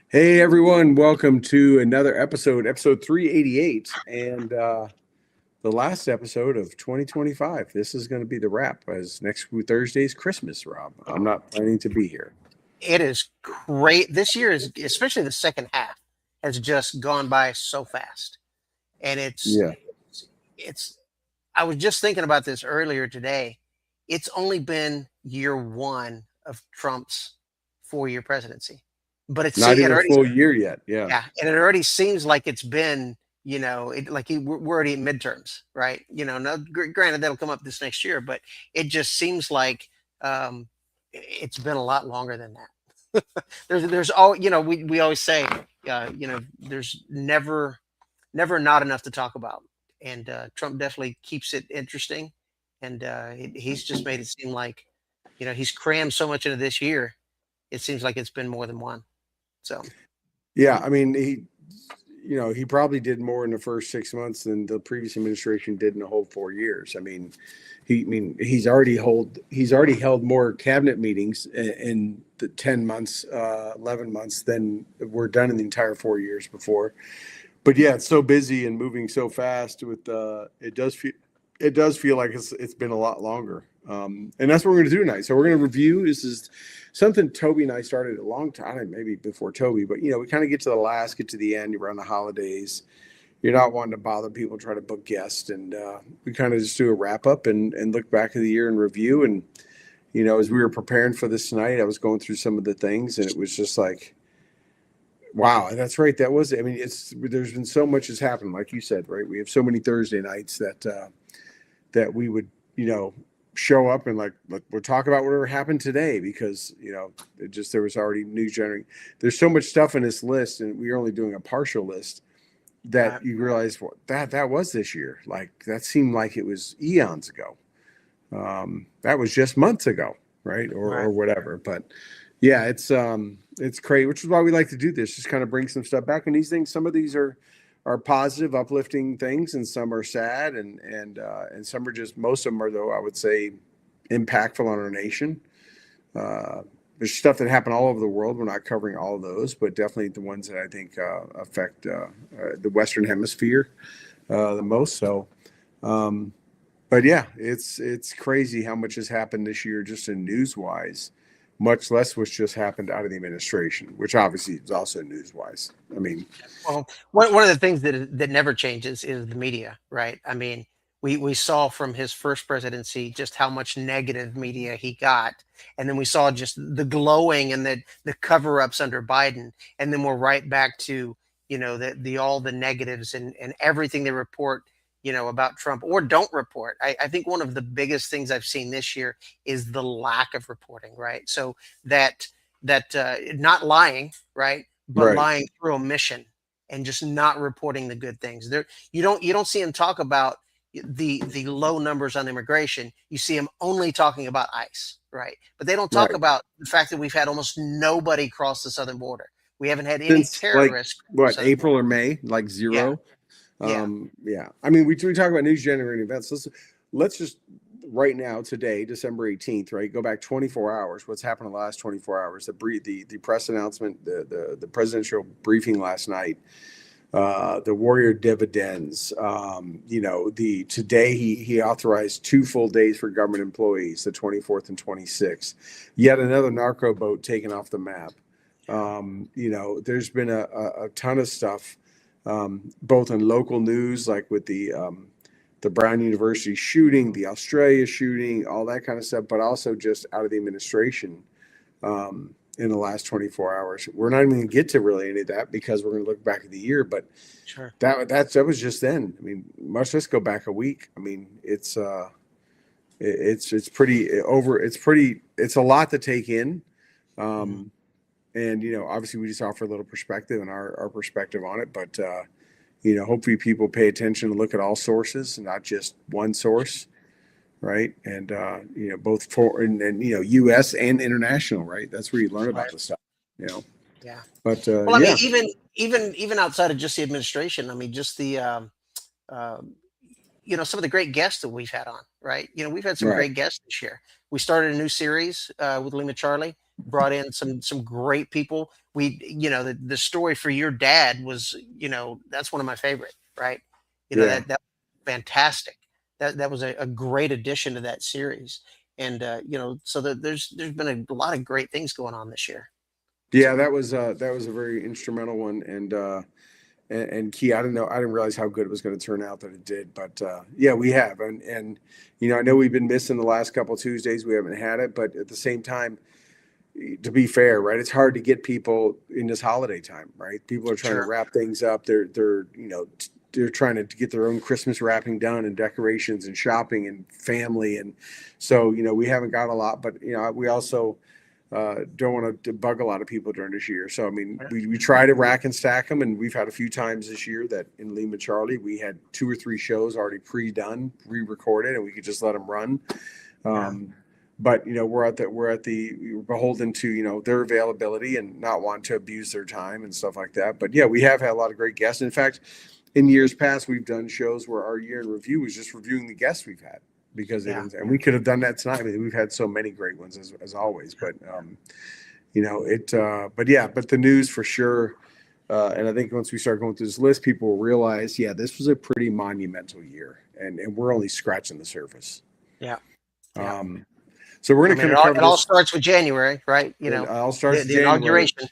Hey everyone, welcome to another episode 388, and the last episode of 2025. This is going to be the wrap as next Thursday's Christmas, Rob. I'm not planning to be here. It is great. This year is, especially the second half, has just gone by so fast. And Yeah, it's, I was just thinking about this earlier today. It's only been year one of Trump's 4-year presidency, but not even a full year yet. Yeah, yeah, and it already seems like it's been, we're already at midterms, right? Now, granted, that'll come up this next year, but it just seems like it's been a lot longer than that. There's all, we always say, there's never not enough to talk about, and Trump definitely keeps it interesting, and he's just made it seem like, he's crammed so much into this year. It seems like it's been more than one. So. yeah. I mean, he probably did more in the first 6 months than the previous administration did in the whole 4 years. He's already held more cabinet meetings in the 10 months, 11 months than were done in the entire 4 years before. But yeah, it's so busy and moving so fast. It does feel like it's been a lot longer. And that's what we're going to do tonight. So we're going to review. This is something Toby and I started a long time, maybe before Toby. But we kind of get to the last, get to the end around the holidays. You're not wanting to bother people, try to book guests, and we kind of just do a wrap up and look back at the year and review. And as we were preparing for this tonight, I was going through some of the things, and it was just like, wow, that's right. That was. I mean, there's been so much has happened, like you said, right? We have so many Thursday nights that we would, show up and like we'll talk about whatever happened today because there was already news generating. There's so much stuff in this list, and we're only doing a partial list that you realize that was this year. Like that seemed like it was eons ago. That was just months ago, right? Or Right. whatever. But yeah, it's great, which is why we like to do this. Just kind of bring some stuff back. And these things, some of these are positive, uplifting things, and some are sad, and some are just. Most of them are, though, I would say, impactful on our nation. There's stuff that happened all over the world. We're not covering all of those, but definitely the ones that I think affect the Western Hemisphere the most. So, but yeah, it's crazy how much has happened this year just in news wise, much less which just happened out of the administration, which obviously is also news wise. I mean, Well, one of the things that never changes is the media, right? I mean, we saw from his first presidency just how much negative media he got, and then we saw just the glowing and the cover ups under Biden, and then we're right back to the all the negatives and everything they report about Trump or don't report. I think one of the biggest things I've seen this year is the lack of reporting, right? So that not lying, right? But right, lying through omission and just not reporting the good things. You don't see him talk about the low numbers on immigration. You see him only talking about ICE, right? But they don't talk right. about the fact that we've had almost nobody cross the southern border. We haven't had any Since like terrorists cross the what, southern border. April or May, like Yeah, zero. yeah, Yeah. I mean, we talk about news generating events. Let's just right now, today, December 18th, right? Go back 24 hours. What's happened in the last 24 hours? The press announcement, the presidential briefing last night, the Warrior dividends. The today he authorized 2 full days for government employees, the 24th and 26th. Yet another narco boat taken off the map. There's been a ton of stuff, both in local news, like with the Brown University shooting, the Australia shooting, all that kind of stuff, but also just out of the administration in the last 24 hours. We're not even going to get to really any of that because we're going to look back at the year, but sure. that was just then. I mean, much less go back a week. I mean, it's pretty over. It's a lot to take in. Mhm. Um, and obviously we just offer a little perspective and our perspective on it, but hopefully people pay attention and look at all sources, not just one source, right? And both for and U.S. and international, right? That's where you learn about Right. the stuff, you know. Yeah. But Well, I mean, yeah, even outside of just the administration, I mean, just um, some of the great guests that we've had on, right? We've had some right, great guests this year. We started a new series with Lima Charlie. brought in some great people. We, the story for your dad was, that's one of my favorite, right? Yeah. That fantastic. That was a great addition to that series. And so there's been a lot of great things going on this year. Yeah, So that was a very instrumental one, and key. I don't know. I didn't realize how good it was going to turn out that it did, but yeah, we have, and I know we've been missing the last couple Tuesdays. We haven't had it, but at the same time, to be fair, right, it's hard to get people in this holiday time, right? People are trying to sure. wrap things up. They're trying to get their own Christmas wrapping done and decorations and shopping and family, and so we haven't got a lot, but we also don't want to bug a lot of people during this year. So, I mean, we try to rack and stack them. And we've had a few times this year that in Lima Charlie, we had 2 or 3 shows already pre-done, re-recorded, and we could just let them run. But, we're beholden to, their availability and not want to abuse their time and stuff like that. But yeah, we have had a lot of great guests. In fact, in years past, we've done shows where our year in review was just reviewing the guests we've had. Because and we could have done that tonight. I mean, we've had so many great ones as always, but but the news for sure. And I think once we start going through this list, people will realize, this was a pretty monumental year, and we're only scratching the surface. Yeah. So we're going to kind of cover it all starts with January, right? It all starts the inauguration.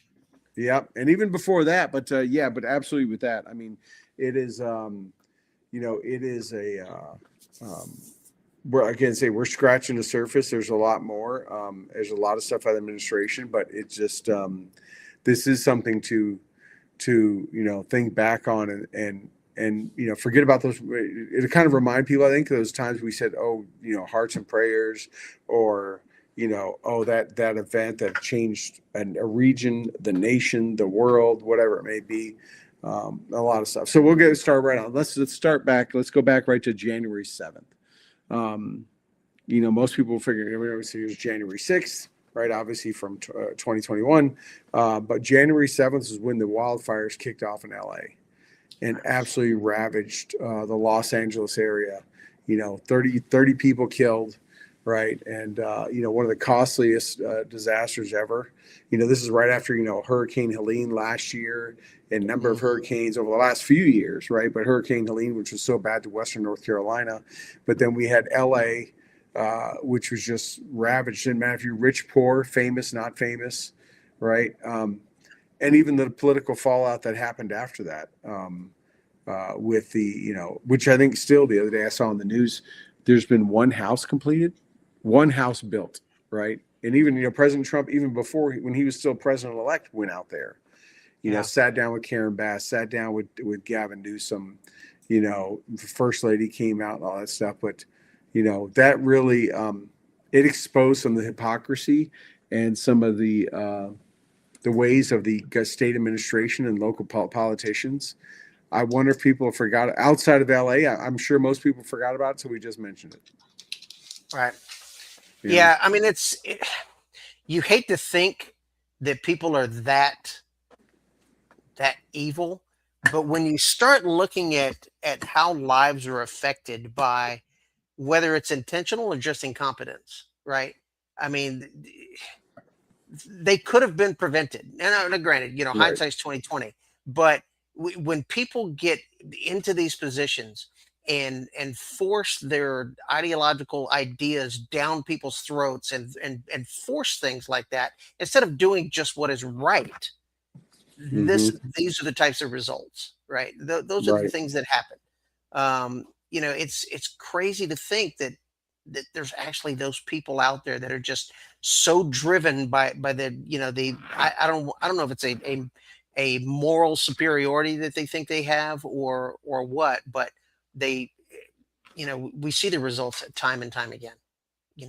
Yep, and even before that, but but absolutely with that, I mean, it is, it is a. We're scratching the surface. There's a lot more. There's a lot of stuff out of the administration, but it's just this is something to think back on and forget about those. It kind of remind people, I think, those times we said, hearts and prayers, or that event that changed a region, the nation, the world, whatever it may be. A lot of stuff. So we'll get started right on. Let's start back. Let's go back right to January 7th. Most people figure it was January 6th, right? Obviously from 2021. But January 7th is when the wildfires kicked off in LA and absolutely ravaged the Los Angeles area. 30 people killed, right? And, one of the costliest disasters ever. This is right after, Hurricane Helene last year and a number of hurricanes over the last few years, right? But Hurricane Helene, which was so bad to Western North Carolina. But then we had LA, which was just ravaged. Didn't matter if you're rich, poor, famous, not famous, right? And even the political fallout that happened after that with the, which I think still the other day I saw in the news, there's been one house completed, one house built, right? And even, President Trump, even before, when he was still president-elect, went out there, sat down with Karen Bass, sat down with Gavin Newsom, the First Lady came out and all that stuff. But, that really, it exposed some of the hypocrisy and some of the ways of the state administration and local politicians. I wonder if people forgot outside of LA. I'm sure most people forgot about it, so we just mentioned it. Right. Yeah. I mean, you hate to think that people are that evil, but when you start looking at how lives are affected by whether it's intentional or just incompetence, right? I mean, they could have been prevented. And granted, Right. hindsight's 2020, but when people get into these positions and force their ideological ideas down people's throats and force things like that instead of doing just what is right, these are the types of results, right? Those are the things that happen. It's crazy to think that there's actually those people out there that are just so driven by the I don't know if it's a moral superiority that they think they have or what, but they we see the results time and time again,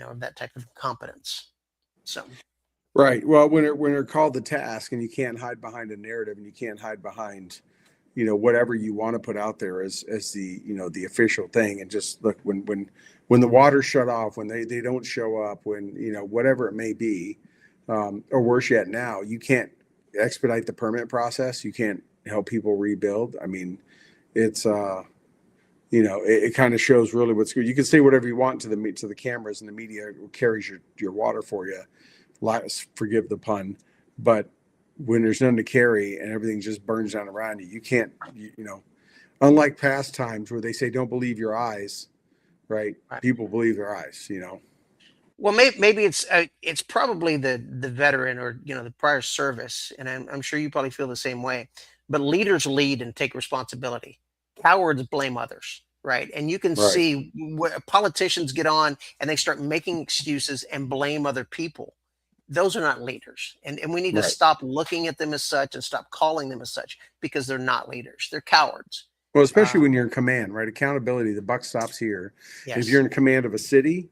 of that type of competence. So Right. Well, when they're called the task, and you can't hide behind a narrative, and you can't hide behind, whatever you want to put out there as the the official thing, and just look when the water's shut off, when they don't show up, when whatever it may be, or worse yet, now you can't expedite the permit process. You can't help people rebuild. I mean, it's it kind of shows really what's good. You can say whatever you want to the cameras, and the media carries your water for you. forgive the pun, but when there's none to carry and everything just burns down around you, you can't, you know, unlike past times where they say, don't believe your eyes, right? Right. People believe their eyes, you know? Well, maybe it's probably the veteran or the prior service, and I'm sure you probably feel the same way. But leaders lead and take responsibility. Cowards blame others, right? And you can Right. see politicians get on and they start making excuses and blame other people. Those are not leaders, and we need to Right. stop looking at them as such and stop calling them as such because they're not leaders. They're cowards. Well, especially Uh, when you're in command, right? Accountability, the buck stops here. If you're yes, in command of a city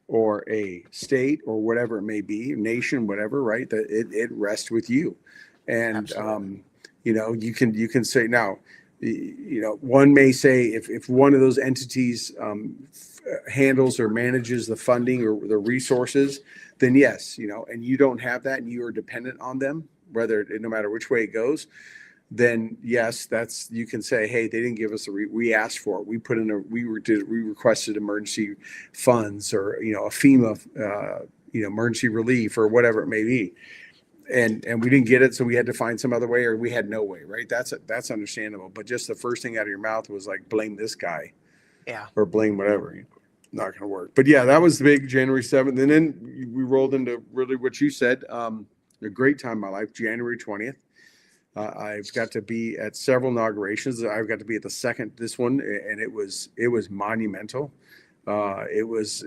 or a state or whatever it may be, nation, whatever, right? That it rests with you. And absolutely. you know, you can say now, you know, one may say if one of those entities handles or manages the funding or the resources, then yes, you know, and you don't have that and you are dependent on them, whether no matter which way it goes, then yes, that's you can say, hey, they didn't give us we asked for it. We put in a we requested emergency funds or a FEMA emergency relief or whatever it may be, and we didn't get it, so we had to find some other way or we had no way, right? That's understandable. But just the first thing out of your mouth was like blame this guy Yeah. or blame whatever. Not going to work. But yeah, that was the big January 7th, and then we rolled into really what you said. A great time in my life, January 20th. I've got to be at several inaugurations. I've got to be at the second, this one, and it was monumental. It was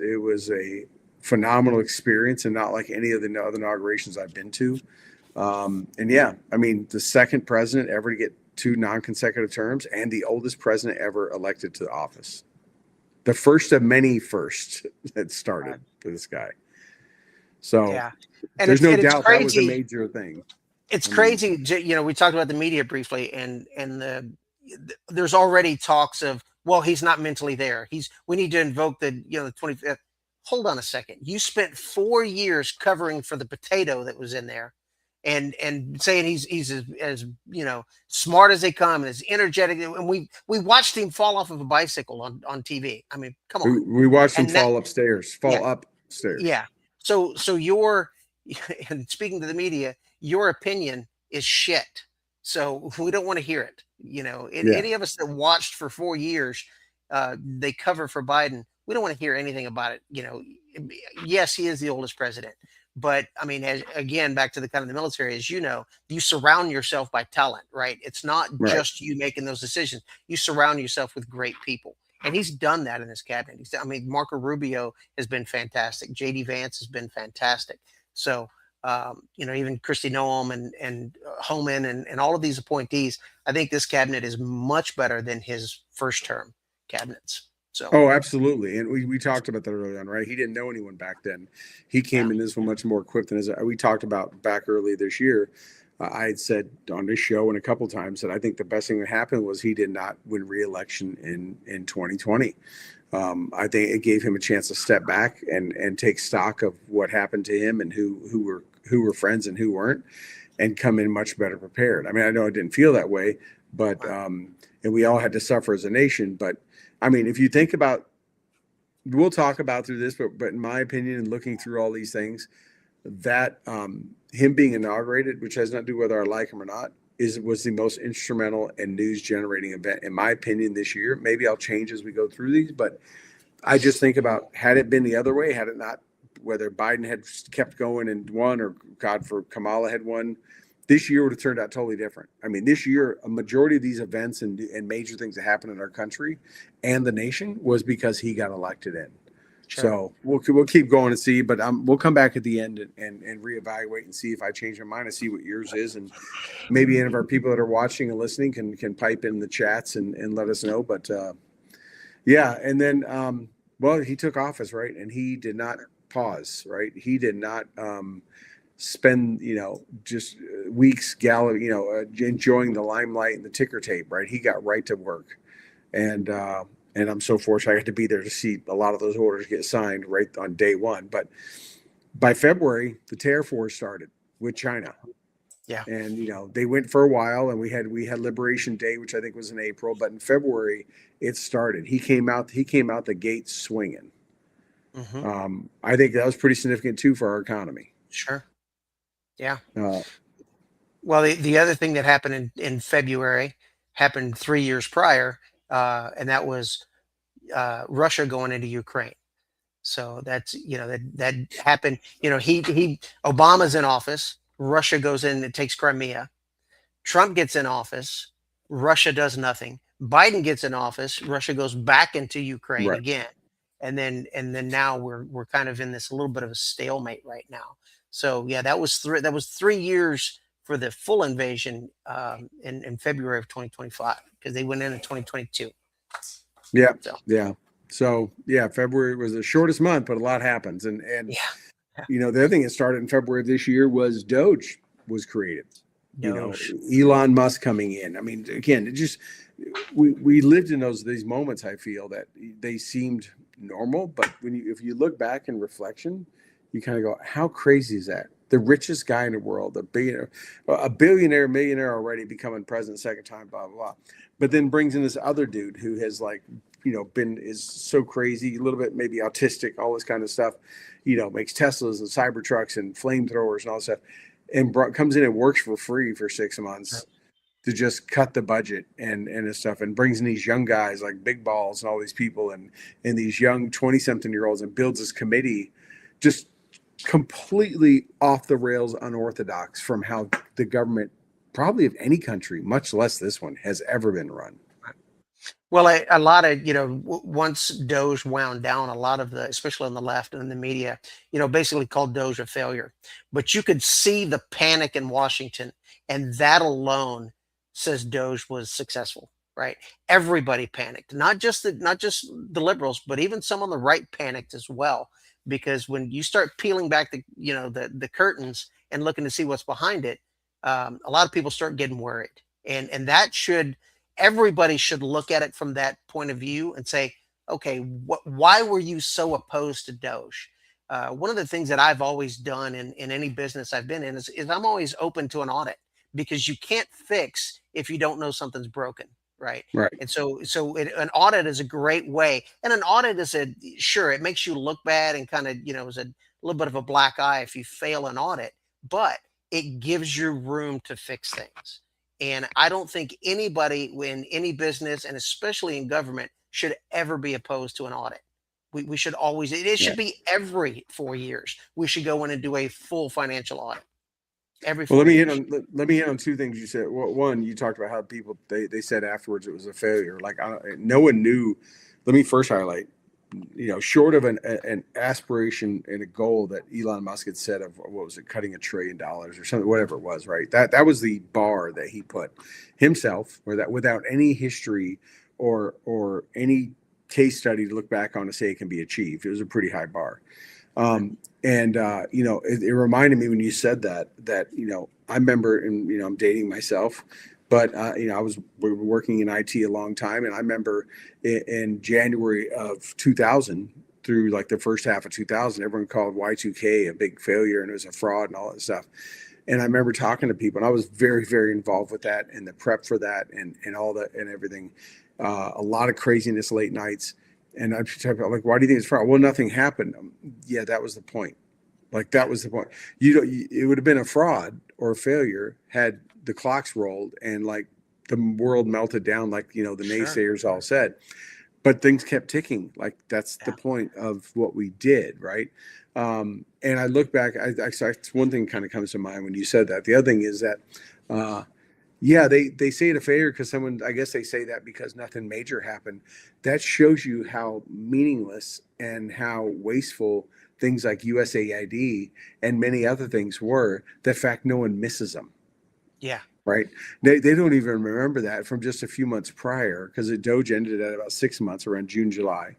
a phenomenal experience, and not like any of the other inaugurations I've been to. And yeah, I mean, the second president ever to get two non-consecutive terms, and the oldest president ever elected to the office. The first of many firsts that started for this guy. So Yeah, and there's it's no and it's doubt that was a crazy. major thing. It's I mean, crazy. We talked about the media briefly, and there's already talks of, well, he's not mentally there. We need to invoke the 25th. Hold on a second. You spent 4 years covering for the potato that was in there, and saying he's as smart as they come and as energetic. And we watched him fall off of a bicycle on TV. I mean, come on. we watched him And that, fall upstairs, yeah, fall upstairs. yeah. So your and speaking to the media, your opinion is shit. So we don't want to hear it. Yeah, Any of us that watched for 4 years, they cover for Biden. We don't want to hear anything about it. Yes, he is the oldest president, but I mean, again, back to the kind of the military, as you surround yourself by talent, right? It's not right. just you making those decisions. You surround yourself with great people. And he's done that in his cabinet. I mean, Marco Rubio has been fantastic. JD Vance has been fantastic. So, even Christy Noam and Homan and all of these appointees, I think this cabinet is much better than his first term cabinets. So, Oh, absolutely. And we talked about that early on, right? He didn't know anyone back then. He yeah, came in this one much more equipped than as we talked about back early this year. I had said on this show and a couple times that I think the best thing that happened was he did not win re-election in 2020. I think it gave him a chance to step back and take stock of what happened to him and who were friends and who weren't, and come in much better prepared. I mean, I know it didn't feel that way, but and we all had to suffer as a nation. But I mean, if you think about, we'll talk about through this, but in my opinion, and looking through all these things, that him being inaugurated, which has nothing to do whether I like him or not, was the most instrumental and news generating event in my opinion this year. Maybe I'll change as we go through these, but I just think about, had it been the other way, had it not, whether Biden had kept going and won, or God for Kamala had won, this year would have turned out totally different. I mean, this year, a majority of these events and major things that happened in our country and the nation was because he got elected in. sure. So we'll keep going and see, but we'll come back at the end and reevaluate and see if I change my mind and see what yours is, and maybe any of our people that are watching and listening can pipe in the chats and let us know. But yeah, and then well, he took office, right, and he did not pause, right? He did not spend just weeks enjoying the limelight and the ticker tape, right? He got right to work, and I'm so fortunate I got to be there to see a lot of those orders get signed right on day one. But by February, the tariff war started with China. Yeah. And they went for a while, and we had Liberation Day, which I think was in April, but in February it started. He came out the gate swinging. Hmm. I think that was pretty significant too for our economy. Sure. Yeah. Uh, Well, the other thing that happened in February happened 3 years prior, and that was Russia going into Ukraine. So that's, that happened. He Obama's in office. Russia goes in and takes Crimea. Trump gets in office, Russia does nothing. Biden gets in office, Russia goes back into Ukraine right. again. And then now we're kind of in this a little bit of a stalemate right now. So yeah, that was 3 years for the full invasion, in February of 2025, because they went in 2022. Yeah. So Yeah. So yeah, February was the shortest month, but a lot happens. And yeah, the other thing that started in February of this year was Doge was created. Doge. Elon Musk coming in. I mean, again, it just we lived in these moments. I feel that they seemed normal, but if you look back in reflection, you kind of go, how crazy is that? The richest guy in the world, a billionaire, millionaire already, becoming president second time, blah blah blah, but then brings in this other dude who has, like, is so crazy, a little bit maybe autistic, all this kind of stuff. Makes Teslas and Cybertrucks and flamethrowers and all this stuff, and comes in and works for free for 6 months to just cut the budget and stuff, and brings in these young guys like Big Balls and all these people, and these young 20-something-year-olds, and builds this committee just completely off the rails, unorthodox from how the government, probably of any country, much less this one, has ever been run. Well, a lot of, once Doge wound down, a lot of the, especially on the left and in the media, basically called Doge a failure. But you could see the panic in Washington, and that alone says Doge was successful, right? Everybody panicked, not just the liberals, but even some on the right panicked as well, because when you start peeling back the curtains and looking to see what's behind it, a lot of people start getting worried, and that should everybody should look at it from that point of view and say, okay, why were you so opposed to Doge? One of the things that I've always done in any business I've been in is I'm always open to an audit, because you can't fix if you don't know something's broken, right? Right. And an audit is a great way. And an audit is sure, it makes you look bad and kind of, is a little bit of a black eye if you fail an audit, but it gives you room to fix things. And I don't think anybody in any business, and especially in government, should ever be opposed to an audit. We should always, it Yeah. should be every 4 years. We should go in and do a full financial audit every Well, 4 years. let me hit on two things you said. Well, one, you talked about how people, they said afterwards it was a failure. Like, no one knew. Let me first highlight, short of an aspiration and a goal that Elon Musk had set of, what was it, cutting $1 trillion or something, whatever it was, right? That was the bar that he put himself, or that, without any history or any case study to look back on to say it can be achieved. It was a pretty high bar. It reminded me when you said that, I remember, and, I'm dating myself, but, we were working in IT a long time. And I remember in January of 2000 through like the first half of 2000, everyone called Y2K a big failure and it was a fraud and all that stuff. And I remember talking to people, and I was very, very involved with that and the prep for that and all that and everything. A lot of craziness, late nights. And I'm like, why do you think it's fraud? Well, nothing happened. Yeah, that was the point. Like, that was the point. It would have been a fraud or a failure had the clocks rolled and, like, the world melted down, like, the Sure. naysayers all said. But things kept ticking. Like, that's the Yeah. point of what we did, right? And I look back. One thing kind of comes to mind when you said that. The other thing is that, yeah, they say it a failure because someone, I guess they say that because nothing major happened. That shows you how meaningless and how wasteful things like USAID and many other things were. The fact no one misses them, Yeah. right? They don't even remember that from just a few months prior, because the Doge ended at about 6 months, around June, July,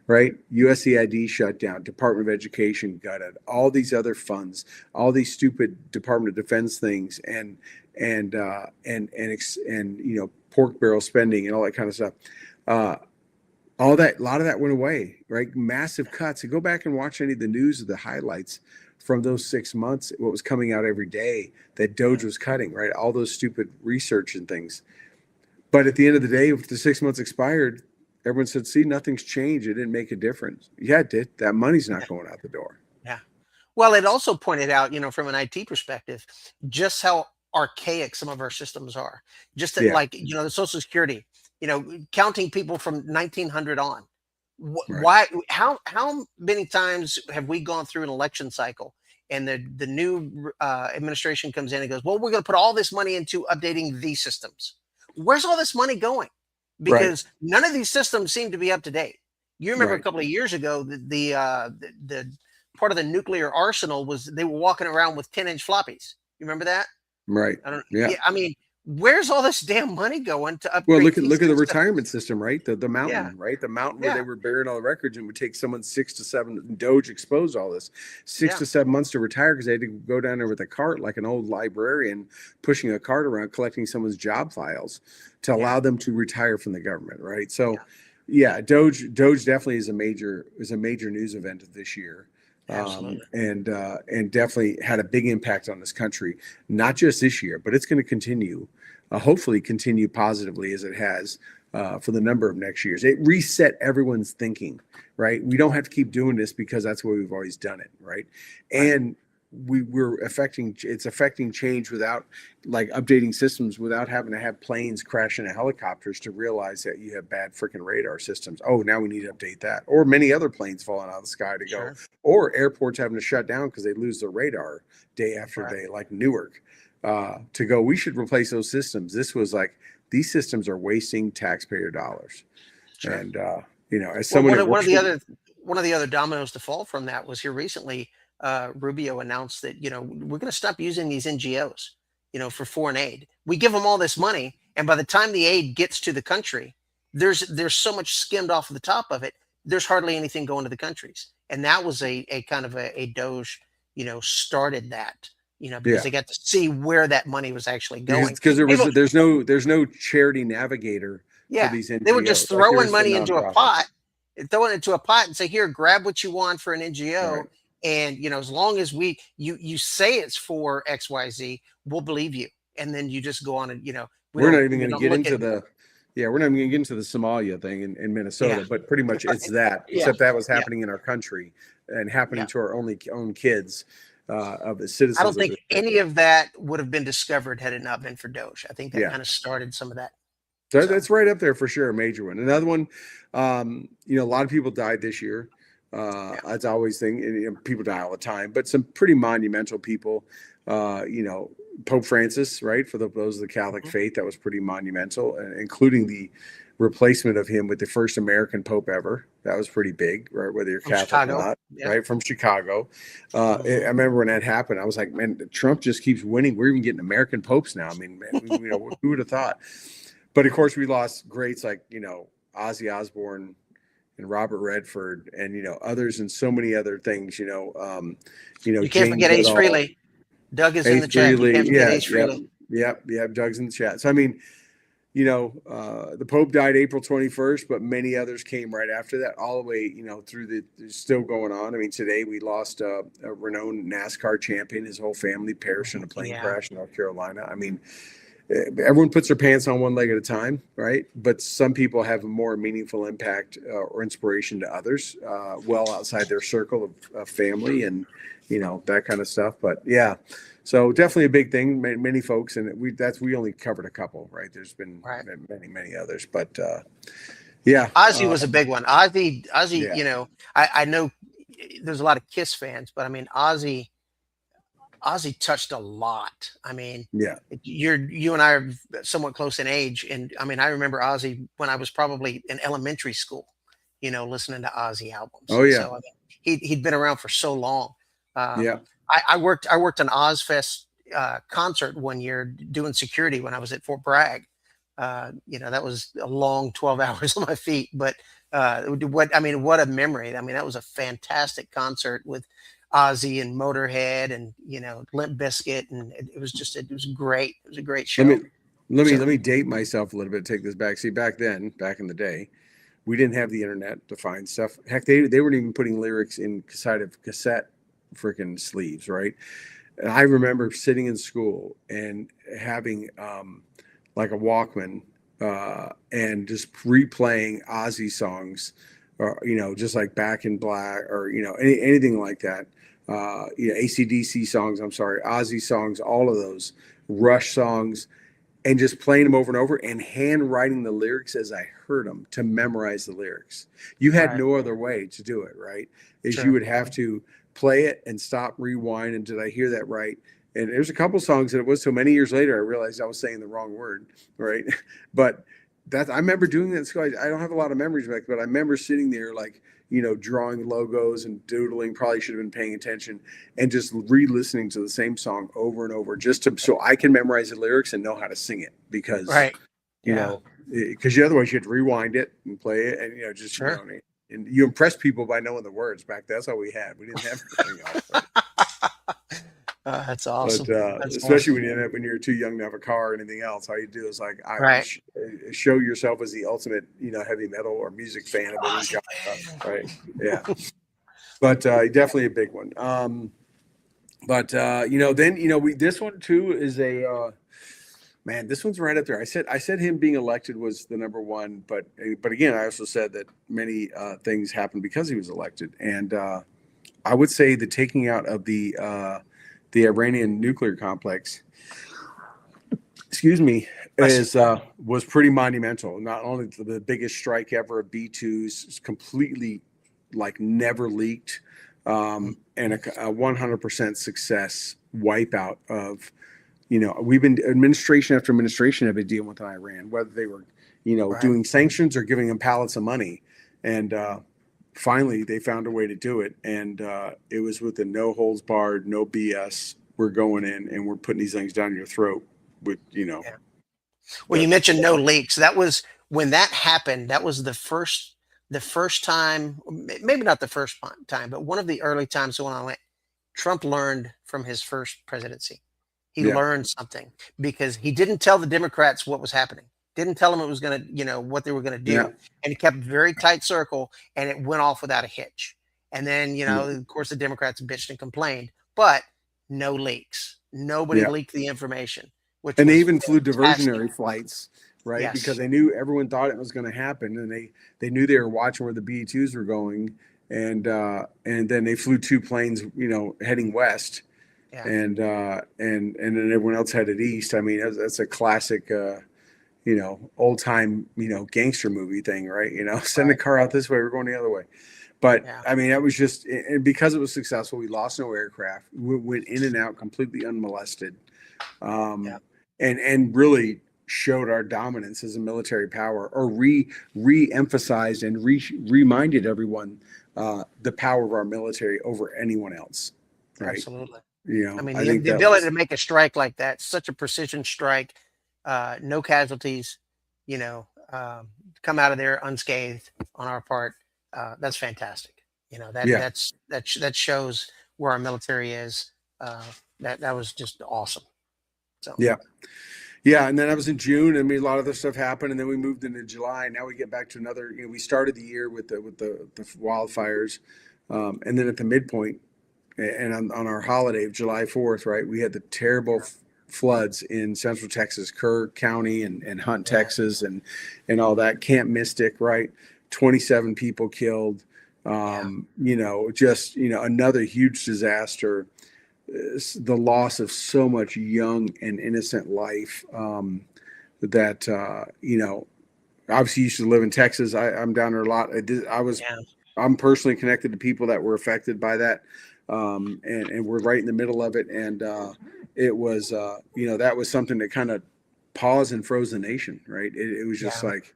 right? USAID shut down, Department of Education gutted, all these other funds, all these stupid Department of Defense things, and pork barrel spending and all that kind of stuff. All that, a lot of that went away, right? Massive cuts. And go back and watch any of the news of the highlights from those 6 months, what was coming out every day that Doge was cutting, right? All those stupid research and things. But at the end of the day, if the 6 months expired, everyone said, see, nothing's changed. It didn't make a difference. Yeah, it did. That money's not going out the door. Yeah. Well, it also pointed out, from an IT perspective, just how archaic some of our systems are. Just that, Yeah, like, the Social Security, counting people from 1900 on. right, Why? How many times have we gone through an election cycle and the new administration comes in and goes, "Well, we're going to put all this money into updating these systems." Where's all this money going? right, Because none of these systems seem to be up to date. You remember a right. couple of years ago, the part of the nuclear arsenal was they were walking around with 10-inch floppies. You remember that? Right. I don't. Yeah. Yeah, I mean, where's all this damn money going to Well, upgrade these look at the systems? retirement system, right? The Yeah, mountain, right? The mountain where yeah, they were burying all the records and would take someone 6 to 7. Doge exposed all this, six yeah, to 7 months to retire because they had to go down there with a cart like an old librarian, pushing a cart around, collecting someone's job files to yeah, allow them to retire from the government, right? So, yeah. yeah, Doge definitely is a major news event of this year. Absolutely. And definitely had a big impact on this country, not just this year, but it's going to continue, hopefully continue positively as it has for the number of next years. It reset everyone's thinking, right? We don't Right, have to keep doing this because that's the way we've always done it, right? right. And it's affecting change without like updating systems without having to have planes crash into helicopters to realize that you have bad freaking radar systems. Oh, now we need to update that. Or many other planes falling out of the sky to go, Sure. or airports having to shut down because they lose their radar day after Right. day, like Newark, to go, we should replace those systems. This was like, these systems are wasting taxpayer dollars. Sure. And, as Well, someone that works for, one of the other dominoes to fall from that was here recently. Rubio announced that we're going to stop using these NGOs, for foreign aid. We give them all this money, and by the time the aid gets to the country, there's so much skimmed off of the top of it. There's hardly anything going to the countries, and that was a kind of a Doge, started that, because yeah, they got to see where that money was actually going. because People, there's no charity navigator for yeah, these they were just NGOs like there throwing is for money into a pot, nonprofits. throwing it into a pot and say, "Here, grab what you want for an NGO." Right. And as long as you say it's for XYZ, we'll believe you. And then you just go on and We're not even we going to don't get look at. into we're not even going to get into the Somalia thing in Yeah, Minnesota, but pretty much it's right. that, Yeah, except that was yeah, happening in our country and yeah. happening to our only own kids, of the I don't citizens of think this any country. of that would have been discovered had it not been for Doge. I think that Yeah. kind of started some of that. So So that's right up there for sure, a major one. Another one, a lot of people died this year. yeah. That's always thing. And, people die all the time, but some pretty monumental people. Pope Francis, right? For those of the Catholic Mhm. faith, that was pretty monumental, including the replacement of him with the first American Pope ever. That was pretty big, right? Whether you're From Catholic or Chicago. not, Yeah. right? From Chicago. I Hmm. remember when that happened, I was like, man, Trump just keeps winning. We're even getting American popes now. I mean, man, who would have thought? But of course, we lost greats like Ozzy Osbourne and Robert Redford, and others, and so many other things. You can't Jane forget Ace Goodall, Frehley. Doug is in Ace the chat. You Frehley, can't forget yeah, Ace yep, Frehley. yep. Doug's in the chat. So I mean, the Pope died April 21st, but many others came right after that, all the way, through still going on. I mean, today we lost a renowned NASCAR champion. His whole family perished in a plane Yeah. crash in North Carolina. I mean, everyone puts their pants on one leg at a time, right? But some people have a more meaningful impact or inspiration to others, well outside their circle of family and that kind of stuff. But yeah, so definitely a big thing. Many folks, and we only covered a couple, right? There's been Right. many others, but yeah, Ozzy was a big one. Ozzy, yeah, I know there's a lot of Kiss fans, but I mean, Ozzy touched a lot. I mean, yeah. you and I are somewhat close in age, and I mean, I remember Ozzy when I was probably in elementary school, listening to Ozzy albums. Oh yeah, So I mean, he'd been around for so long. Um, yeah. I worked an Ozfest concert one year doing security when I was at Fort Bragg. That was a long 12 hours on my feet, but what a memory. I mean, that was a fantastic concert with Ozzy and Motorhead and, Limp Bizkit. And it was great. It was a great Let me show. let So me date myself a little bit. Take this back. See, back then, back in the day, we didn't have the internet to find stuff. Heck, they weren't even putting lyrics inside of cassette freaking sleeves, right? And I remember sitting in school and having like a Walkman, and just replaying Ozzy songs, or just like Back in Black, or anything like that. ACDC songs. I'm sorry, Ozzy songs, all of those Rush songs, and just playing them over and over and handwriting the lyrics as I heard them to memorize the lyrics. You had Right. no other way to do it, right? Is you Sure. would have to play it and stop, rewind, and did I hear that right? And there's a couple songs that it was so many years later I realized I was saying the wrong word, right? But I remember doing that in school. I don't have a lot of memories back, but I remember sitting there like, drawing logos and doodling, probably should have been paying attention, and just re-listening to the same song over and over just to so I can memorize the lyrics and know how to sing it because Right. you Yeah. know because otherwise you have to rewind it and play it and Sure. and you impress people by knowing the words. Back that's all we had. We didn't have anything else. Right? That's But awesome. That's especially awesome. when you're too young to have a car or anything else, all you do is like Right. show yourself as the ultimate heavy metal or music fan of any Awesome, genre, man. right? Yeah, but definitely a big one. But then we this one too is a man. This one's right up there. I said him being elected was the number one, but again, I also said that many things happened because he was elected, and I would say the taking out of the Iranian nuclear complex, excuse me, Bless you. is was pretty monumental. Not only the biggest strike ever of B-2s, completely like never leaked, and a 100% success wipeout of we've been administration after administration have been dealing with Iran, whether they were Right. doing sanctions or giving them pallets of money, and finally they found a way to do it, and it was with the no holds barred, no BS. We're going in and we're putting these things down your throat with Yeah. Well, the you mentioned no leaks. That was when that happened. That was the first time, maybe not the first time, but one of the early times when I went. Trump learned from his first presidency. He yeah learned something because he didn't tell the Democrats what was happening. Didn't tell them it was going to, what they were going to yeah do, and he kept a very tight circle, and it went off without a hitch. And then, yeah of course, the Democrats bitched and complained, but no leaks. Nobody yeah. leaked the information, which And they was even flew fantastic. diversionary flights, right? Because Yes. they knew everyone thought it was going to happen, and they knew they were watching where the B-2s were going, and then they flew two planes, heading west, Yeah. and then everyone else headed east. I mean, that's a classic, old time, gangster movie thing, right? Send the Right. car out this way, we're going the other way. But Yeah. I mean, that was just, and because it was successful, we lost no aircraft. We went in and out completely unmolested, Yeah. um, and really showed our dominance as a military power, or re-emphasized and reminded everyone the power of our military over anyone else, right? Absolutely. I The think the that ability was to make a strike like that, such a precision strike, no casualties, you know, come out of there unscathed on our part. That's fantastic. That yeah that's that that shows where our military is. Uh, that was just awesome. So yeah yeah. And then I was in June. I mean, a lot of this stuff happened, and then we moved into July. Now we get back to another. We started the year with the wildfires, and then at the midpoint and on our holiday of July 4th, right, we had the terrible floods in central Texas, Kerr County and Hunt, yeah, Texas, and all that. Camp Mystic, right, 27 people killed. yeah, Just another huge disaster. The loss of so much young and innocent life that obviously used to live in Texas. I'm down there a lot. yeah, I'm personally connected to people that were affected by that, and we're right in the middle of it. And it was, that was something that kind of paused and froze the nation. Right? It was just yeah, like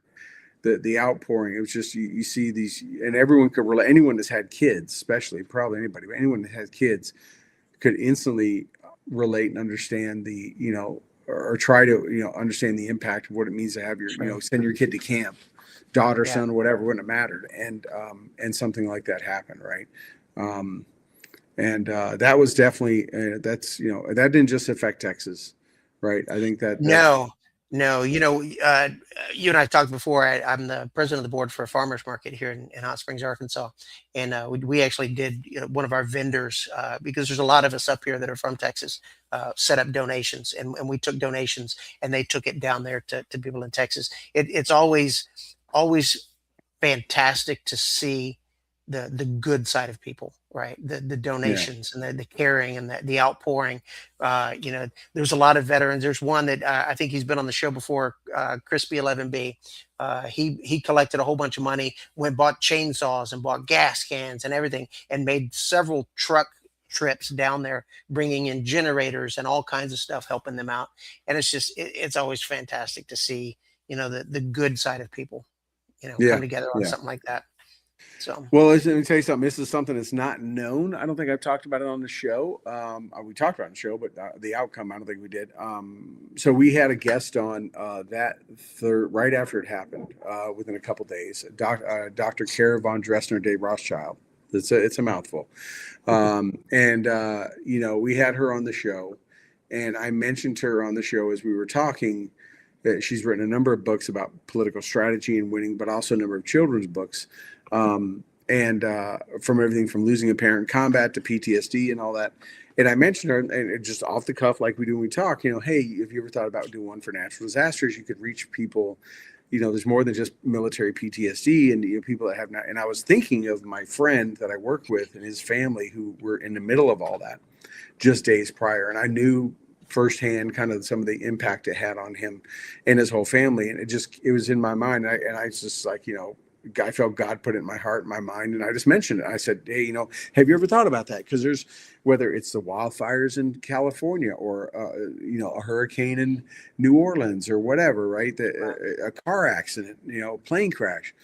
the outpouring. It was just you see these, and everyone could relate. Anyone that's had kids, especially probably anybody, but anyone that has kids could instantly relate and understand or try to understand the impact of what it means to have your sure, send your kid to camp, daughter, yeah. son, whatever, wouldn't have mattered, and something like that happened, right? um, and that was definitely that didn't just affect Texas, right? I think that No, no. You and I talked before. I'm the president of the board for a farmers market here in Hot Springs, Arkansas, and we actually did, one of our vendors, because there's a lot of us up here that are from Texas, set up donations, and we took donations, and they took it down there to people in Texas. It's always fantastic to see the good side of people, right? The Yeah. donations and the caring and the outpouring. There's a lot of veterans. There's one that I think he's been on the show before, Crispy 11B. He collected a whole bunch of money, went bought chainsaws and bought gas cans and everything, and made several truck trips down there, bringing in generators and all kinds of stuff, helping them out. And it's always fantastic to see, the good side of people, come Yeah. together on Yeah. something like that. So. Well, let me tell you something. This is something that's not known. I don't think I've talked about it on the show. We talked about it on the show, but the outcome, I don't think we did. So we had a guest on right after it happened, within a couple days. Dr. Kara von Dressner de Rothschild. It's a mouthful. We had her on the show, and I mentioned her on the show as we were talking. That she's written a number of books about political strategy and winning, but also a number of children's books. From everything from losing a parent in combat to PTSD and all that. And I mentioned her, and just off the cuff, like we do when we talk, hey, if you ever thought about doing one for natural disasters, you could reach people. There's more than just military PTSD and people that have not. And I was thinking of my friend that I worked with and his family who were in the middle of all that just days prior. And I knew firsthand kind of some of the impact it had on him and his whole family. And it was in my mind. And I was just like, I felt God put it in my heart, and my mind, and I just mentioned it. I said, hey, have you ever thought about that? Because there's, whether it's the wildfires in California or, a hurricane in New Orleans or whatever, right? A car accident, plane crash,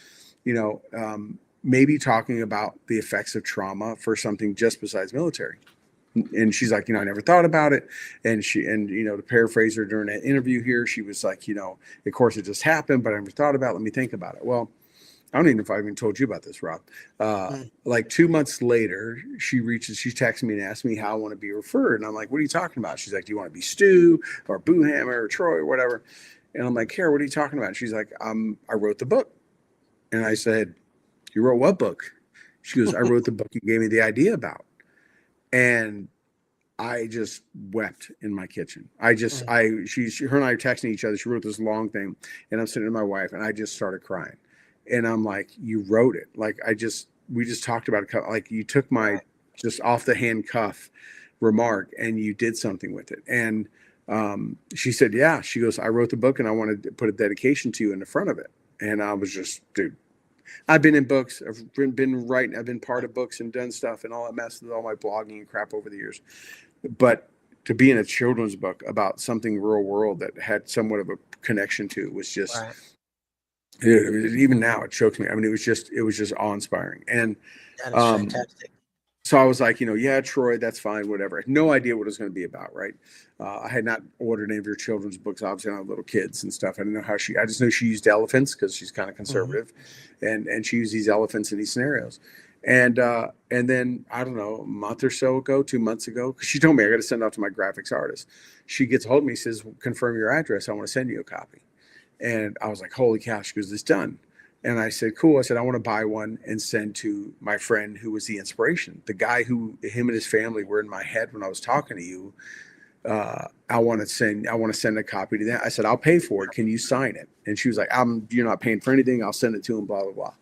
maybe talking about the effects of trauma for something just besides military. And she's like, I never thought about it. And to paraphrase her during that interview here, she was like, of course it just happened, but I never thought about it. Let me think about it. Well, I don't even know if I even told you about this, Rob. Like 2 months later, she texts me and asks me how I want to be referred. And I'm like, what are you talking about? She's like, do you want to be Stu or Boohammer or Troy or whatever? And I'm like, Kara, what are you talking about? She's like, I wrote the book. And I said, you wrote what book? She goes, I wrote the book you gave me the idea about. And I just wept in my kitchen. Her and I are texting each other. She wrote this long thing, and I'm sitting with my wife, and I just started crying. And I'm like, you wrote it. Like, we just talked about it. Like, you took my just off the hand cuff remark and you did something with it. And she said, yeah, she goes, I wrote the book and I wanted to put a dedication to you in the front of it. And I was just, dude, I've been in books. I've been writing. I've been part of books and done stuff and all that mess with all my blogging and crap over the years. But to be in a children's book about something real world that had somewhat of a connection to it was just, Right. Even now it chokes me. I mean, it was just awe-inspiring. And That is fantastic. so I was like, yeah, Troy, that's fine, whatever. I had no idea what it was going to be about, right? I had not ordered any of your children's books. Obviously, I don't have little kids and stuff. I didn't know how I just know she used elephants because she's kind of conservative, and she used these elephants in these scenarios. And then I don't know, a month or so ago, 2 months ago, because she told me I got to send it out to my graphics artist. She gets a hold of me, says, confirm your address. I want to send you a copy. And I was like, holy cow. She goes, it's done. And I said, cool. I said, I want to buy one and send to my friend who was the inspiration. The guy him and his family were in my head when I was talking to you. I want to send a copy to them. I said, I'll pay for it. Can you sign it? And she was like, you're not paying for anything. I'll send it to him, blah, blah, blah.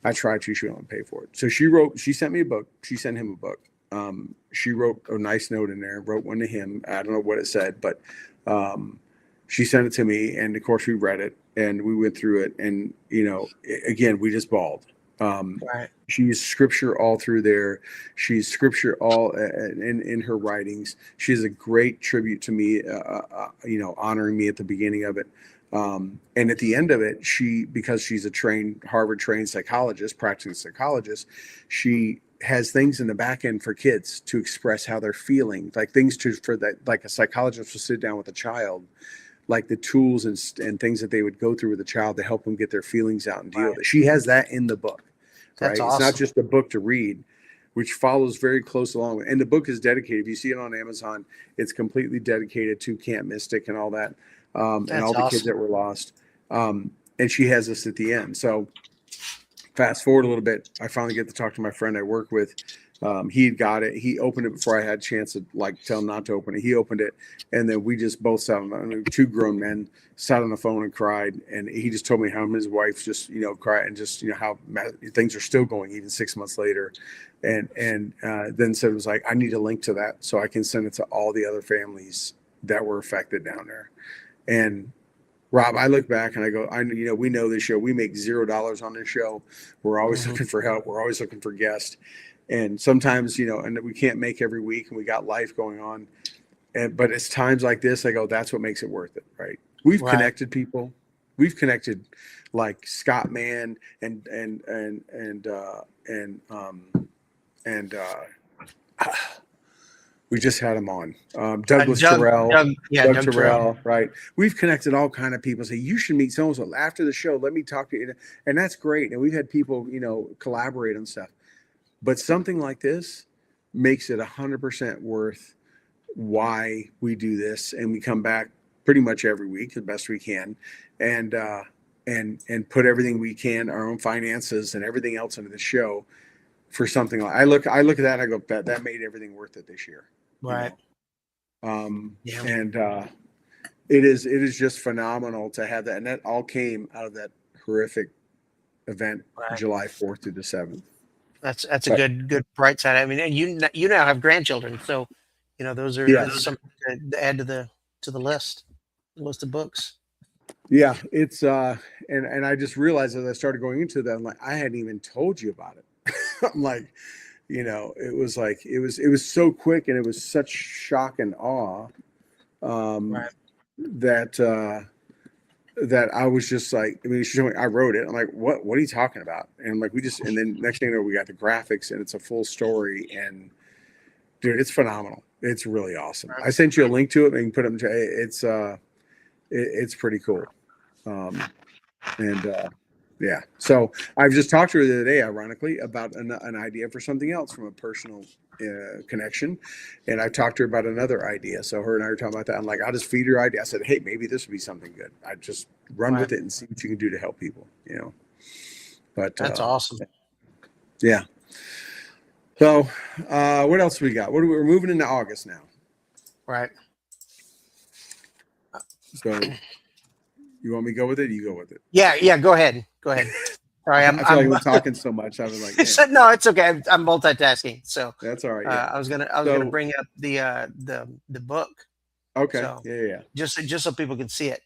I tried to, she wouldn't pay for it. So she sent me a book. She sent him a book. She wrote a nice note in there, wrote one to him. I don't know what it said, but, she sent it to me, and of course we read it and we went through it, and again, we just bawled. Right. She's scripture all through there. She's scripture all in her writings. She has a great tribute to me, honoring me at the beginning of it. And at the end of it, because she's a Harvard trained psychologist, practicing psychologist, she has things in the back end for kids to express how they're feeling, like like a psychologist will sit down with a child, like the tools and things that they would go through with a child to help them get their feelings out and deal with it. She has that in the book, right? That's awesome. It's not just a book to read, which follows very close along. And the book is dedicated. If you see it on Amazon, it's completely dedicated to Camp Mystic and all that, and all the kids that were lost. And she has this at the end. So fast forward a little bit, I finally get to talk to my friend I work with, He had got it. He opened it before I had a chance to like tell him not to open it. He opened it, and then we just both sat on. I mean, two grown men sat on the phone and cried. And he just told me how his wife just cried and just how things are still going even 6 months later. And then said it was like, I need a link to that so I can send it to all the other families that were affected down there. And Rob, I look back and I go, we know this show. We make $0 on this show. We're always looking for help. We're always looking for guests. And sometimes, and we can't make every week and we got life going on. But it's times like this, I go, that's what makes it worth it. Right. We've connected people. We've connected like Scott Mann and we just had him on. Douglas Terrell. Doug Terrell, right? We've connected all kind of people. Say, you should meet so-and-so after the show. Let me talk to you. And that's great. And we've had people, collaborate on stuff. But something like this makes it 100% worth why we do this. And we come back pretty much every week the best we can. And put everything we can, our own finances and everything else into the show for something like I look at that and I go, that made everything worth it this year. Right. And it is just phenomenal to have that. And that all came out of that horrific event, July 4th through the 7th. That's a good bright side. I mean, and you now have grandchildren, so those are something to add to the list of books. Yeah, it's and I just realized as I started going into that, I'm like, I hadn't even told you about it. I'm like, it was like it was so quick and it was such shock and awe that I was just like, I mean, I wrote it. I'm like, what are you talking about? And I'm like, and then next thing you know, we got the graphics and it's a full story. And dude, it's phenomenal. It's really awesome. I sent you a link to it and you can put them it's pretty cool. Yeah. So I've just talked to her the other day, ironically, about an idea for something else from a personal connection. And I talked to her about another idea. So her and I were talking about that. I'm like, I'll just feed her idea. I said, hey, maybe this would be something good. I just run with it and see what you can do to help people, But that's awesome. Yeah. So what else we got? We're moving into August now. Right. So you want me to go with it? You go with it. Yeah. Go ahead. Sorry, I feel like we're talking so much. I was like, no, it's okay. I'm multitasking, so that's all right. Yeah. I was gonna bring up the book. Okay. So, yeah. Just so people can see it.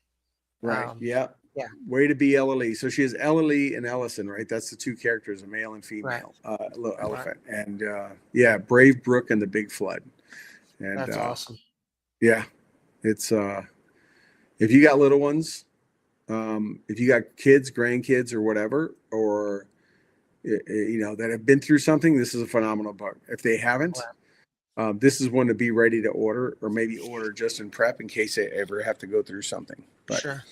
Right. Yeah. Yeah. Way to be LLE. So she has LLE and Ellison, right? That's the two characters, a male and female. Little elephant, and Brave Brook and the Big Flood. And that's awesome. Yeah, it's if you got little ones. If you got kids, grandkids, or whatever, or that have been through something, this is a phenomenal book. If they haven't, this is one to be ready to order, or maybe order just in prep in case they ever have to go through something. But, sure.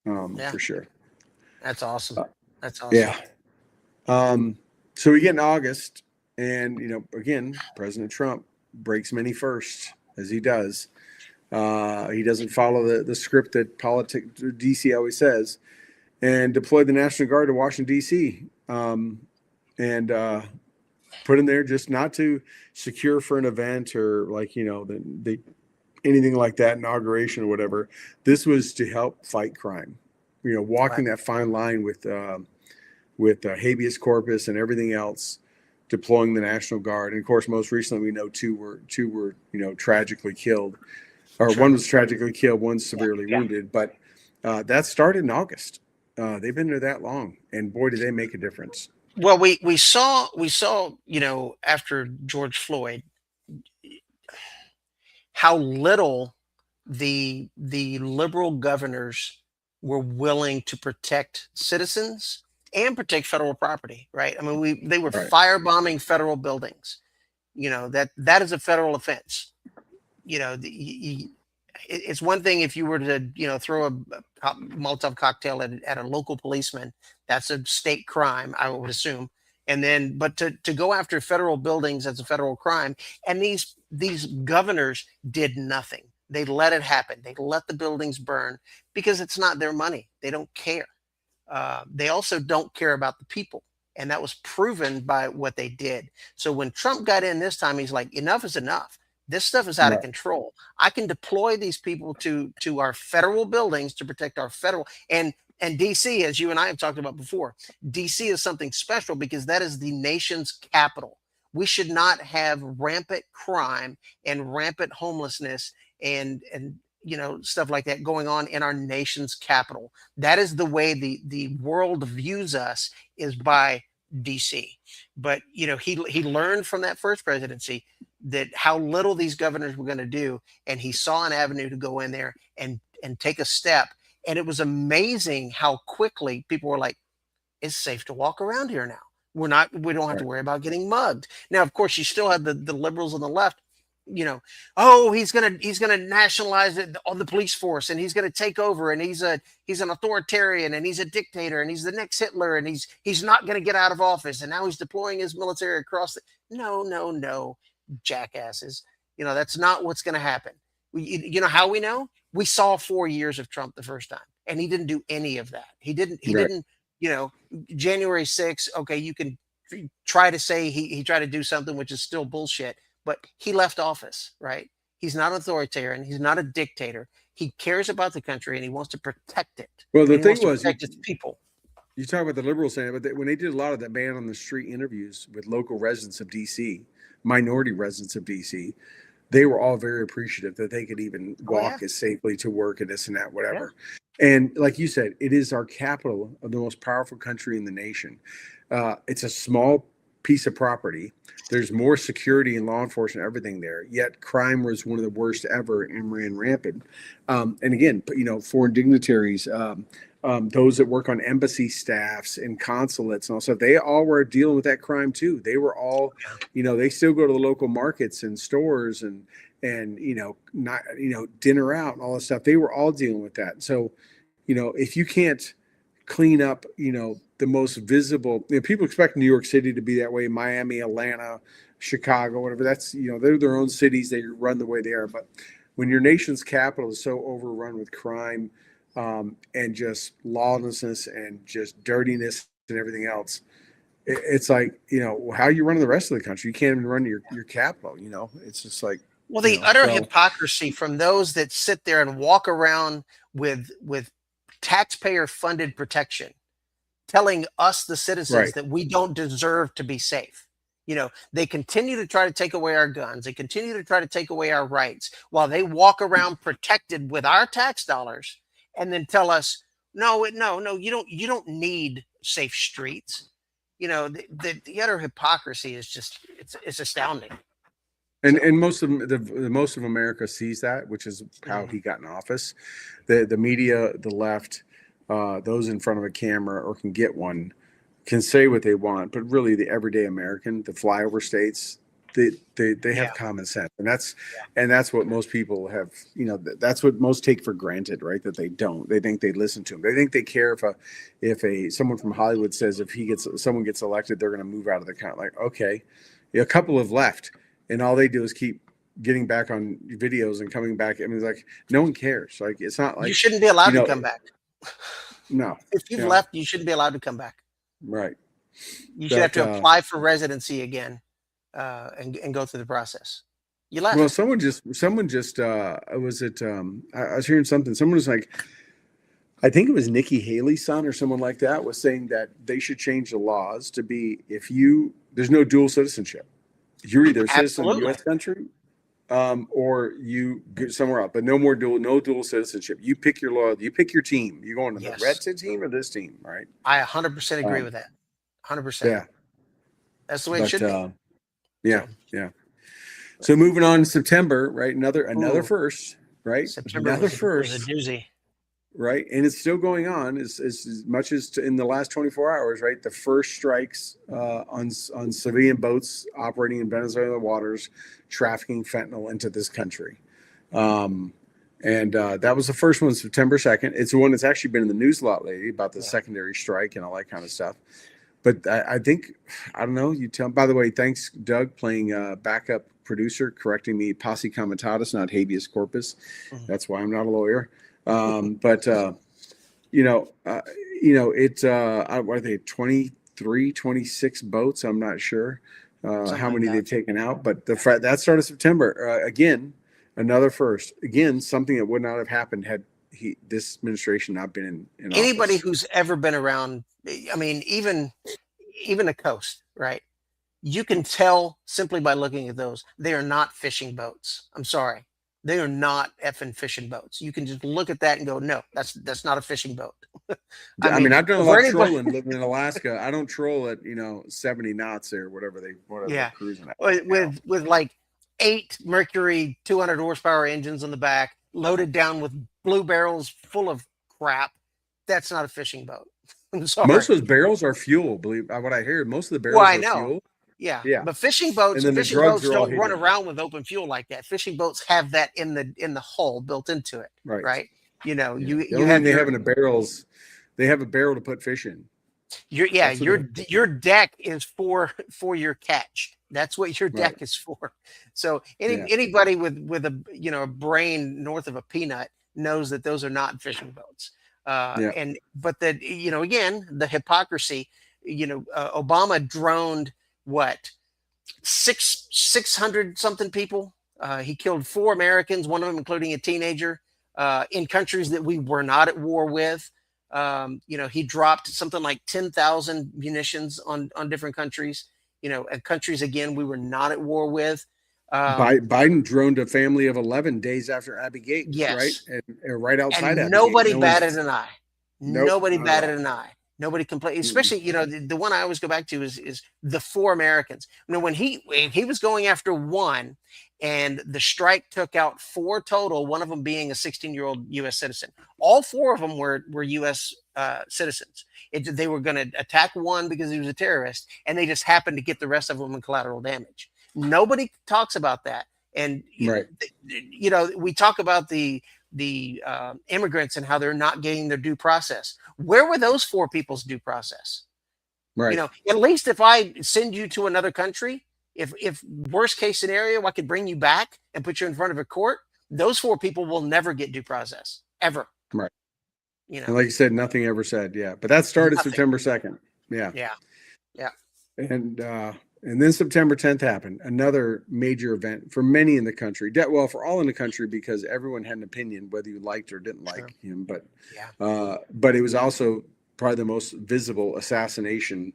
For sure. That's awesome. That's awesome. Yeah. So we get in August, and again, President Trump breaks many firsts, as he does. He doesn't follow the script that DC always says, and deployed the National Guard to Washington, D.C. And put in there just not to secure for an event or anything like that, inauguration or whatever. This was to help fight crime. Walking that fine line with habeas corpus and everything else, deploying the National Guard. And of course, most recently, we know two were tragically killed. Or one was tragically killed, one's severely wounded. But that started in August. They've been there that long, and boy, did they make a difference. Well, we saw after George Floyd how little the liberal governors were willing to protect citizens and protect federal property. Right? I mean, they were firebombing federal buildings. That is a federal offense. It's one thing if you were to throw a Molotov cocktail at a local policeman. That's a state crime, I would assume. And then, but to go after federal buildings, that's a federal crime. And these governors did nothing. They let it happen. They let the buildings burn because it's not their money. They don't care. They also don't care about the people. And that was proven by what they did. So when Trump got in this time, he's like, enough is enough. This stuff is out of Right. control. I can deploy these people to our federal buildings to protect our federal and DC, as you and I have talked about before. DC is something special because that is the nation's capital. We should not have rampant crime and rampant homelessness and stuff like that going on in our nation's capital. That is the way the world views us, is by DC. But he learned from that first presidency that how little these governors were going to do, and he saw an avenue to go in there and take a step. And it was amazing how quickly people were like, it's safe to walk around here now. We don't have to Right. worry about getting mugged. Now, of course, you still have the liberals on the left, oh, he's gonna nationalize it on the police force, and he's gonna take over, and he's an authoritarian, and he's a dictator, and he's the next Hitler, and he's not gonna get out of office, and now he's deploying his military across the no, no, no, jackasses. That's not what's gonna happen. You know how we know? We saw 4 years of Trump the first time, and he didn't do any of that. He Right. didn't, you know, January 6th, okay, you can try to say he tried to do something, which is still bullshit, but he left office, right? He's not an authoritarian. He's not a dictator. He cares about the country and he wants to protect it. Well, the And he wants thing to was, protect its people. you talk about the liberals saying it, but when they did a lot of that man on the street interviews with local residents of DC, minority residents of DC, they were all very appreciative that they could even Oh yeah. walk as safely to work and this and that, Yeah. whatever. And like you said, it is our capital of the most powerful country in the nation. It's a small piece of property. There's more security and law enforcement, everything there. Yet crime was one of the worst ever and ran rampant. And again, foreign dignitaries, those that work on embassy staffs and consulates and all stuff, they all were dealing with that crime too. They were all, they still go to the local markets and stores and not dinner out and all that stuff. They were all dealing with that. So, if you can't clean up, the most visible, people expect New York City to be that way, Miami, Atlanta, Chicago, whatever. That's, they're their own cities. They run the way they are. But when your nation's capital is so overrun with crime, and just lawlessness and just dirtiness and everything else, it's like, how are you running the rest of the country? You can't even run your capital, it's just like, Well, the utter so hypocrisy from those that sit there and walk around with taxpayer funded protection, telling us, the citizens, right. that we don't deserve to be safe. They continue to try to take away our guns. They continue to try to take away our rights while they walk around protected with our tax dollars, and then tell us, no, no, you don't need safe streets. The utter hypocrisy is just, it's astounding. And So, and most of America sees that, which is how he got in office. The media, the left, those in front of a camera or can get one, can say what they want, but really the everyday American, the flyover states, they have yeah, common sense, and yeah, that's what most people have. That's what most take for granted, right? That they don't. They think they listen to them. They think they care if someone from Hollywood says if someone gets elected, they're going to move out of the country. Like, okay, a couple have left, and all they do is keep getting back on videos and coming back. I mean, it's like no one cares. Like, it's not you like, shouldn't be allowed to come back. no, If you've left, you shouldn't be allowed to come back. right. You should have But to apply for residency again, and go through the process. You left. well, someone just was it? I was hearing something. Someone was like, I think it was Nikki Haley's son or someone like that was saying that they should change the laws to be, there's no dual citizenship. You're either a citizen of the Absolutely. U.S. country, or you go somewhere else, but no dual citizenship. You pick your law. You pick your team. You going to the Yes. red team or this team, right? I 100% agree Um, with that. 100%. yeah, That's the way it but should be. yeah, So, yeah. So moving on to September, right? Another ooh, first, right? September Another was a first, doozy. right? And it's still going on as much as in the last 24 hours, right? The first strikes on civilian boats operating in Venezuelan waters, trafficking fentanyl into this country. And that was the first one, September 2nd. It's the one that's actually been in the news a lot lately about the Yeah. secondary strike and all that kind of stuff. But I think, I don't know, you tell. By the way, thanks, Doug, playing backup producer, correcting me, posse comitatus, not habeas corpus. Mhm. That's why I'm not a lawyer. But what are they, 26 boats. I'm not sure something how like many that. they've taken out, but that started September. Again, another first. Again, something that would not have happened had this administration not been in Anybody office. who's ever been around, I mean, even the coast, right? You can tell simply by looking at those, they are not fishing boats. I'm sorry. They are not effing fishing boats. You can just look at that and go, no, that's not a fishing boat. I I mean, mean, I've done a so lot for of anybody, trolling living in Alaska. I don't troll at 70 knots or whatever they're yeah, cruising at. with like 8 Mercury 200 horsepower engines on the back, loaded down with blue barrels full of crap. That's not a fishing boat. I'm Most sorry. of those barrels are fuel. Believe what I hear. Most of the Well, barrels I are know. fuel. Yeah, Yeah, but fishing and boats then the fishing drugs boats are all don't run hidden. around with open fuel like that. Fishing boats have that in the hull built into it, Right. right? You know, Yeah. The you only thing have they have in the barrels, they have a barrel to put fish in. That's what they have. your deck is for your catch. That's what your Right. deck is for. So Yeah. anybody with a a brain north of a peanut knows that those are not fishing boats. Yeah. And but the again the hypocrisy. Obama droned what 600 something people. He killed 4 Americans, one of them including a teenager, in countries that we were not at war with. He dropped something like 10,000 munitions on different countries. And countries again we were not at war with. Biden droned a family of 11 days after Abbey Gates, right? Yes, And right outside and Abbey Gate. nobody No one's, batted an eye. nope, Nobody not at batted all. an eye. Nobody complained. Mm-mm. Especially, the one I always go back to is the 4 Americans. When he was going after one, and the strike took out 4 total, one of them being a 16-year-old U.S. citizen. All 4 of them were U.S. Citizens. They were going to attack one because he was a terrorist, and they just happened to get the rest of them in collateral damage. Nobody talks about that. And Right. we talk about the immigrants and how they're not getting their due process. Where were those 4 people's due process? Right. At least if I send you to another country, if worst case scenario, I could bring you back and put you in front of a court. Those 4 people will never get due process ever. Right. You And know, like you said, nothing ever said. Yeah. But that started nothing. September 2nd. Yeah. Yeah, yeah, And then September 10th happened, another major event for many in the country. Well, for all in the country, because everyone had an opinion whether you liked or didn't sure. like him. Yeah, But it was also probably the most visible assassination,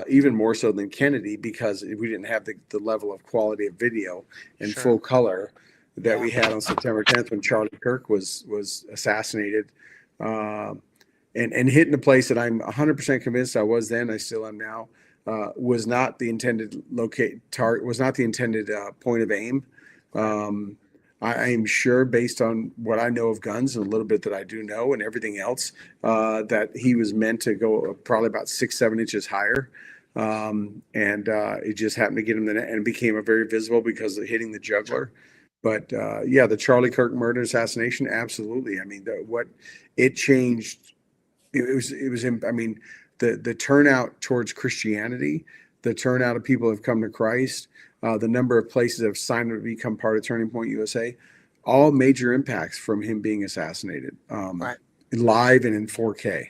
even more so than Kennedy, because we didn't have the level of quality of video and sure. full color that Yeah. we had on September 10th when Charlie Kirk was assassinated. And hit in a place that I'm 100% convinced I was then, I still am now, was not the intended was not the intended point of aim. I'm sure, based on what I know of guns and a little bit that I do know and everything else, that he was meant to go probably about 6-7 inches higher. It just happened to get him the net and became a very visible because of hitting the jugular. But yeah, the Charlie Kirk murder assassination, absolutely. I mean, what it changed. It was. I mean, the turnout towards Christianity, the turnout of people who have come to Christ, the number of places that have signed to become part of Turning Point USA, all major impacts from him being assassinated, Right. live and in 4K.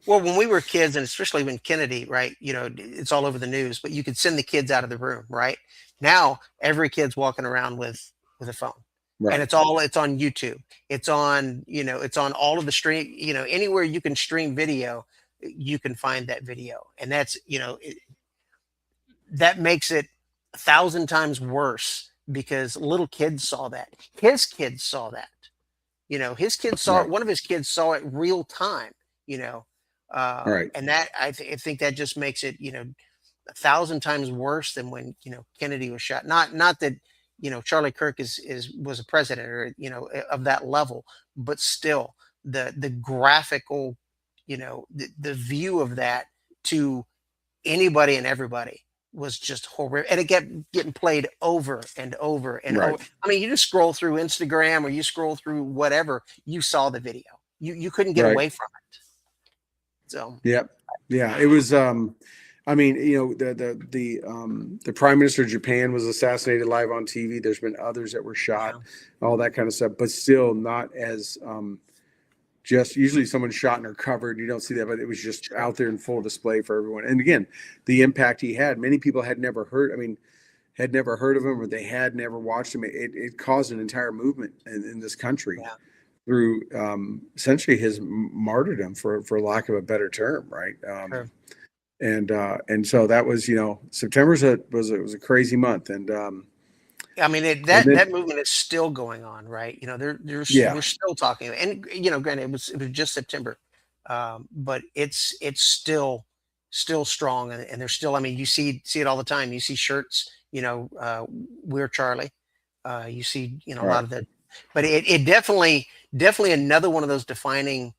Well, when we were kids, and especially when Kennedy, right? It's all over the news, but you could send the kids out of the room, right? Now every kid's walking around with a phone. Right. And it's on YouTube. It's on all of the stream, anywhere you can stream video, you can find that video. And that's, that makes it 1,000 times worse because little kids saw that. His kids saw that. His kids saw it. Right. One of his kids saw it real time, Right. and that I think that just makes it, 1,000 times worse than when, Kennedy was shot. Not that, Charlie Kirk was a president or, of that level, but still the graphical, the view of that to anybody and everybody was just horrific. And it kept getting played over and over and Right. over. I mean, you just scroll through Instagram or you scroll through whatever, you saw the video. You couldn't get Right. away from it. So Yep. Yeah. It was. I mean, the Prime Minister of Japan was assassinated live on TV. There's been others that were shot, all that kind of stuff, but still not as just usually someone shot and are covered. You don't see that, but it was just Sure. out there in full display for everyone. And again, the impact he had, many people had never heard. I mean, had never heard of him or they had never watched him. It caused an entire movement in this country Yeah. through essentially his martyrdom, for lack of a better term, right? Sure. And so that was, September was a crazy month, I mean, and then that movement is still going on, right? You know, yeah, we're still talking, and you know, granted, it was just September, but it's still strong, and there's still. I mean, you see it all the time. You see shirts, you know, we're Charlie. You see, you know, a right, lot of the, but it definitely another one of those defining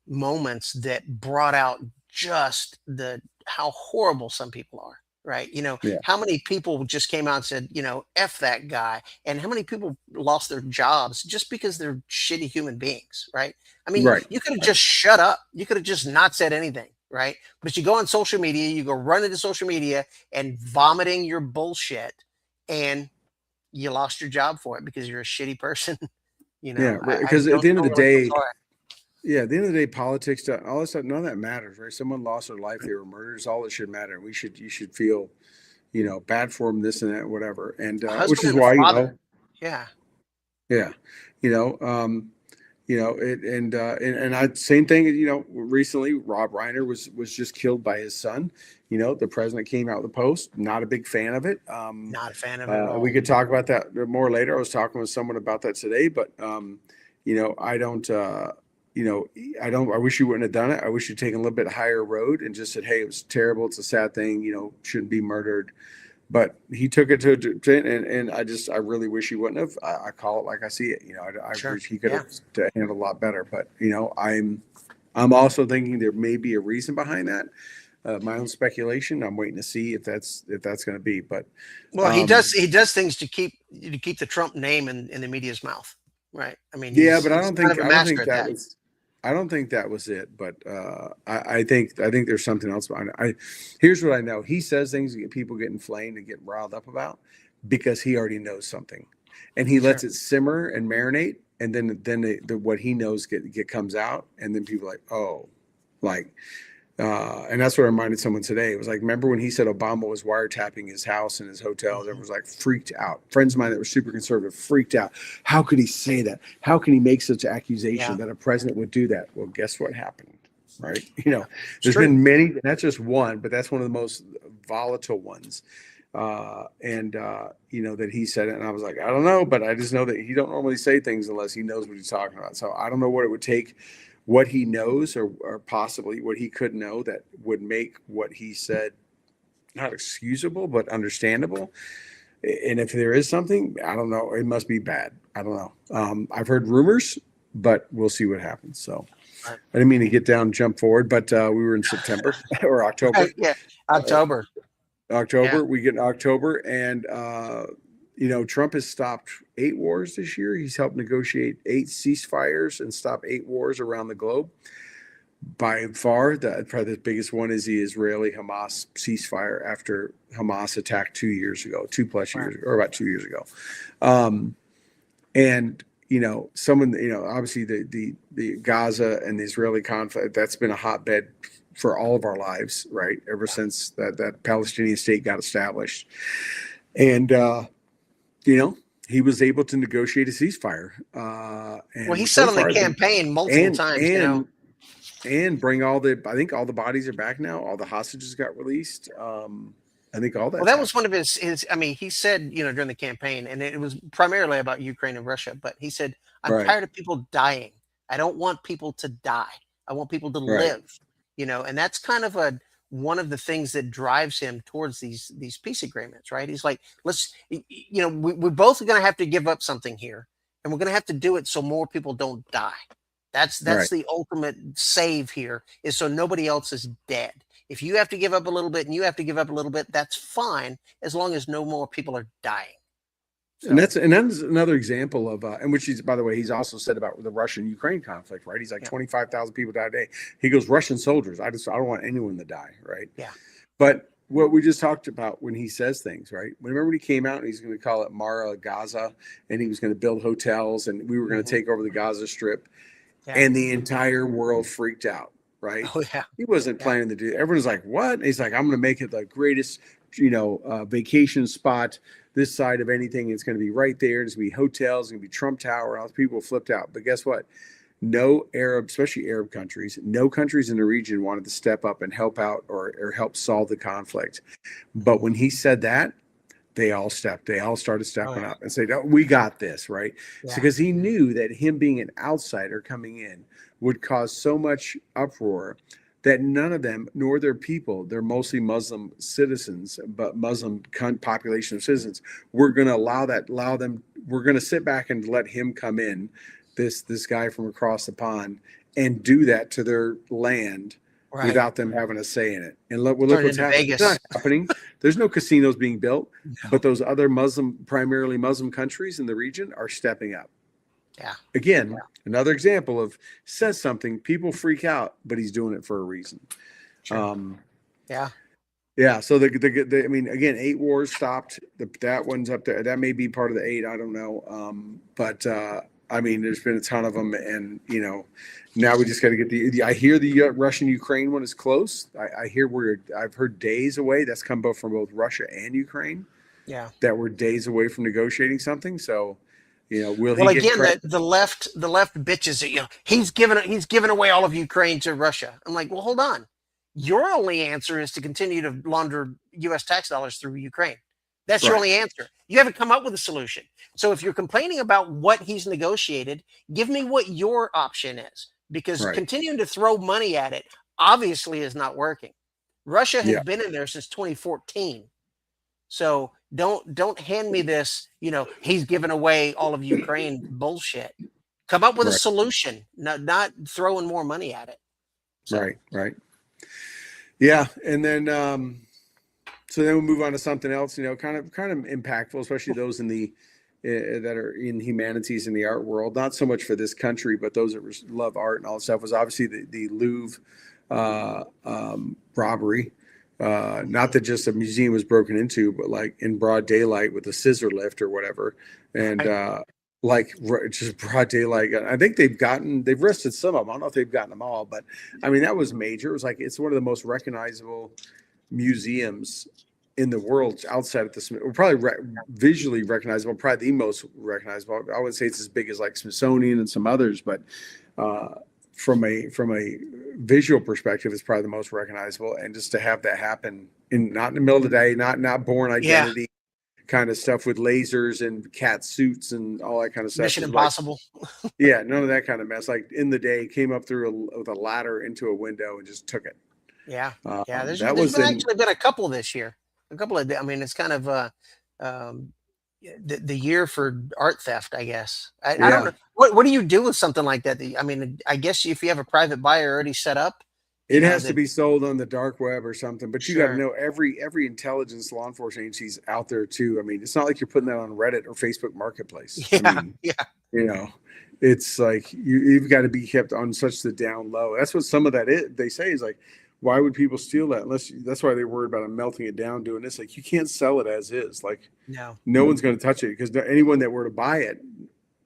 moments that brought out just the how horrible some people are, right? You know, yeah, how many people just came out and said, you know, F that guy, and how many people lost their jobs just because they're shitty human beings, right? I mean, right, you could have just shut up. You could have just not said anything, right? But you go on social media, you go run into social media and vomiting your bullshit, and you lost your job for it because you're a shitty person. You yeah. know, I Because at the end of don't the really feel day, sorry. yeah, at the end of the day, politics, all this stuff, none of that matters, right? Someone lost their life, they were murdered. It's all that should matter. You should feel, bad for them, this and that, whatever. And A which husband is and a why, father. Yeah. yeah, you know, it, and I, same thing, recently Rob Reiner was just killed by his son. The president came out with the post, not a big fan of it. Not a fan of it at We all. could talk about that more later. I was talking with someone about that today, but, I don't, I wish you wouldn't have done it. I wish you'd taken a little bit higher road and just said, hey, it was terrible. It's a sad thing, shouldn't be murdered. But he took it and I really wish he wouldn't have. I call it like I see it. I Sure. wish he could Yeah. have handled a lot better. But I'm also thinking there may be a reason behind that. My own speculation. I'm waiting to see if that's going to be. But Well, um, he does things to keep the Trump name in the media's mouth, right? I mean, yeah, but he's kind of a I don't master think at that that. was. I don't think that was it. But I think there's something else behind it. Here's what I know. He says things that get people get inflamed and get riled up about because he already knows something, and he lets Sure. it simmer and marinate, and then what he knows get comes out, and then people are like, oh, like. And that's what I reminded someone today. It was like, remember when he said Obama was wiretapping his house and his hotels? Everyone Mhm. was like freaked out. Friends of mine that were super conservative freaked out. How could he say that? How can he make such an accusation Yeah. that a president would do that? Well, guess what happened, right? Yeah. It's There's true. been many. That's just one, but that's one of the most volatile ones. That he said it, and I was like, I don't know, but I just know that he don't normally say things unless he knows what he's talking about. So I don't know what it would take, what he knows, or possibly what he could know that would make what he said not excusable but understandable. And if there is something, I don't know, it must be bad. I don't know. I've heard rumors, but we'll see what happens. So Right. I didn't mean to get down, jump forward, but we were in September or October. Right. Yeah. Uh, October. Yeah. October. We get in October, and Trump has stopped 8 wars this year. He's helped negotiate 8 ceasefires and stop 8 wars around the globe. By far, probably the biggest one is the Israeli-Hamas ceasefire after Hamas attacked 2 years ago, two plus Right. years ago, or about 2 years ago. And obviously the Gaza and the Israeli conflict, that's been a hotbed for all of our lives, right? Ever since that Palestinian state got established. And he was able to negotiate a ceasefire, Well, he and said so on the far, campaign multiple and times, you know. and and bring I think all the bodies are back now. All the hostages got released. I think all Well, that's that was happened. one of his. I mean, he said, you know, during the campaign, and it was primarily about Ukraine and Russia. But he said, "I'm Right, tired of people dying. I don't want people to die. I want people to right, live." You know, and that's kind of a one of the things that drives him towards these peace agreements, right? He's like, you know, we're both going to have to give up something here, and we're going to have to do it so more people don't die. That's right. the ultimate save here, is so nobody else is dead. If you have to give up a little bit and you have to give up a little bit, that's fine as long as no more people are dying. And So, that's another example of, and which he's, by the way, he's also said about the Russian Ukraine conflict, right? He's like yeah, 25,000 people die a day. He goes, Russian soldiers. I don't want anyone to die, right? yeah, But what we just talked about when he says things, right? Remember when he came out and he's going to call it Mara Gaza, and he was going to build hotels and we were going to hmm take over the Gaza Strip. Yeah. and the entire world freaked out, right? Oh yeah. He wasn't Yeah. planning to do. Everyone's like, "What?" And he's like, "I'm going to make it the greatest, vacation spot this side of anything. It's going to be right there. There's going to be hotels. It's going to be Trump Tower." All these people flipped out. But guess what? No Arab, especially Arab countries, no countries in the region wanted to step up and help out or help solve the conflict. But when he said that, they all started Oh stepping yeah. up and say, "No, we got this," right? So Yeah. because he knew that him being an outsider coming in would cause so much uproar that none of them, nor their people, they're mostly Muslim citizens, but Muslim population of citizens, we're going to allow them, we're going to sit back and let him come in, this guy from across the pond, and do that to their land Right. without them having a say in it. And look Turn it what's into happening. It's Vegas. not happening. There's no casinos being built, No. but those other primarily Muslim countries in the region are stepping up. Yeah. Again, another example of says something, people freak out, but he's doing it for a reason. Sure. Yeah. Yeah. So I mean, again, 8 wars stopped. That one's up there. That may be part of the 8. I don't know. But I mean, there's been a ton of them, and now we just got to get I hear the Russian Ukraine one is close. I hear I've heard days away. That's come both from both Russia and Ukraine. Yeah. That we're days away from negotiating something. So, will Well, he get again, credit? the left bitches at he's given away all of Ukraine to Russia. I'm like, well, hold on. Your only answer is to continue to launder U.S. tax dollars through Ukraine. That's your Right. only answer. You haven't come up with a solution. So if you're complaining about what he's negotiated, give me what your option is, because Right. continuing to throw money at it obviously is not working. Russia has Yeah. been in there since 2014. So don't hand me this, he's given away all of Ukraine bullshit. Come up with a Right. solution, not throwing more money at it. So Right. Right. Yeah. And then, so then we'll move on to something else, kind of impactful, especially those in the that are in humanities in the art world. Not so much for this country, but those that love art and all that stuff. Was obviously the Louvre robbery. Not that just a museum was broken into, but like in broad daylight with a scissor lift or whatever, and just broad daylight. I think they've arrested some of them. I don't know if they've gotten them all, but I mean that was major. It was like it's one of the most recognizable museums in the world outside of this. Probably visually recognizable, probably the most recognizable. I would say it's as big as like Smithsonian and some others, but from a visual perspective, it's probably the most recognizable. And just to have that happen not in the middle of the day, not Born Identity kind of stuff with lasers and cat suits and all that kind of stuff. Mission Impossible. Yeah, none of that kind of mess. Like in the day, came up with a ladder into a window and just took it. Yeah. There's actually been a couple this year. A couple of, I mean, it's kind of the year for art theft, I guess. I don't know. What do you do with something like that? I mean, I guess if you have a private buyer already set up, it has to be sold on the dark web or something. But you got to Sure. know every intelligence law enforcement agency's out there too. I mean, it's not like you're putting that on Reddit or Facebook Marketplace. Yeah. I mean, it's like you've got to be kept on such the down low. That's what some of that is. They say is like, why would people steal that? That's why they're worried about them melting it down, doing this. Like you can't sell it as is. Like no one's going to touch it because anyone that were to buy it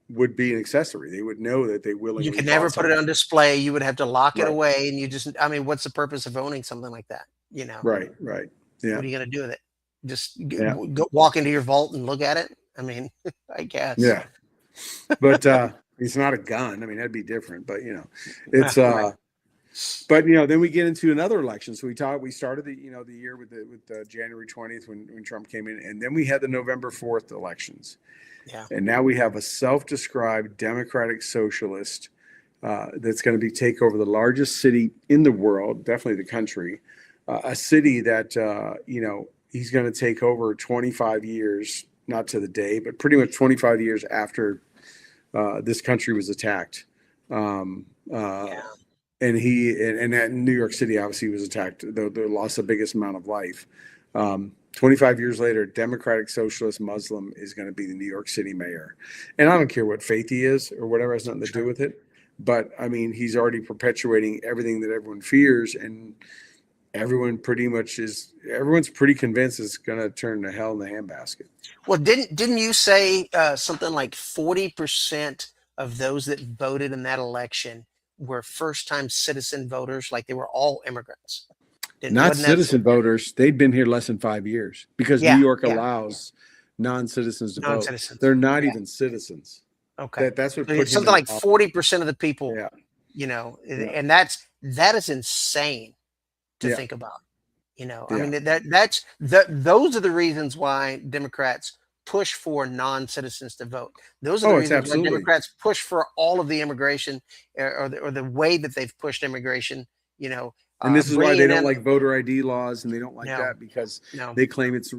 would be an accessory. They would know that they willingly. You could never put it on display. You would have to lock it Right. away, and I mean, what's the purpose of owning something like that? Right. Yeah. What are you going to do with it? Just go walk into your vault and look at it? I mean, I guess. Yeah. But it's not a gun. I mean, that'd be different. But it's Right. But then we get into another election. So we started the the year with January 20th when Trump came in, and then we had the November 4th elections. Yeah. And now we have a self-described democratic socialist that's going to take over the largest city in the world, definitely the country, a city that he's going to take over 25 years, not to the day, but pretty much 25 years after this country was attacked. And that New York City obviously was attacked. They lost the biggest amount of life. 25 years later, Democratic Socialist Muslim is going to be the New York City mayor. And I don't care what faith he is or whatever, has nothing to do with it. But I mean, he's already perpetuating everything that everyone fears, and everyone's pretty convinced it's going to turn to hell in the handbasket. Well, didn't you say something like 40% of those that voted in that election were first time citizen voters, like they were all immigrants. Not Wasn't that citizen voters. They'd been here less than 5 years because New yeah, York yeah, allows non-citizens to vote. non-citizens. They're not Yeah. even citizens. Okay. That's what So put it's him something in like office. 40% of the people, Yeah, yeah, and that is insane to yeah, think about. I yeah. mean those are the reasons why Democrats push for non-citizens to vote. Those are the Oh, it's reasons why absolutely. Democrats push for all of the immigration, or the way that they've pushed immigration. And this is why they Bringing don't in like voter ID laws, and they don't like no, that because no, they claim it's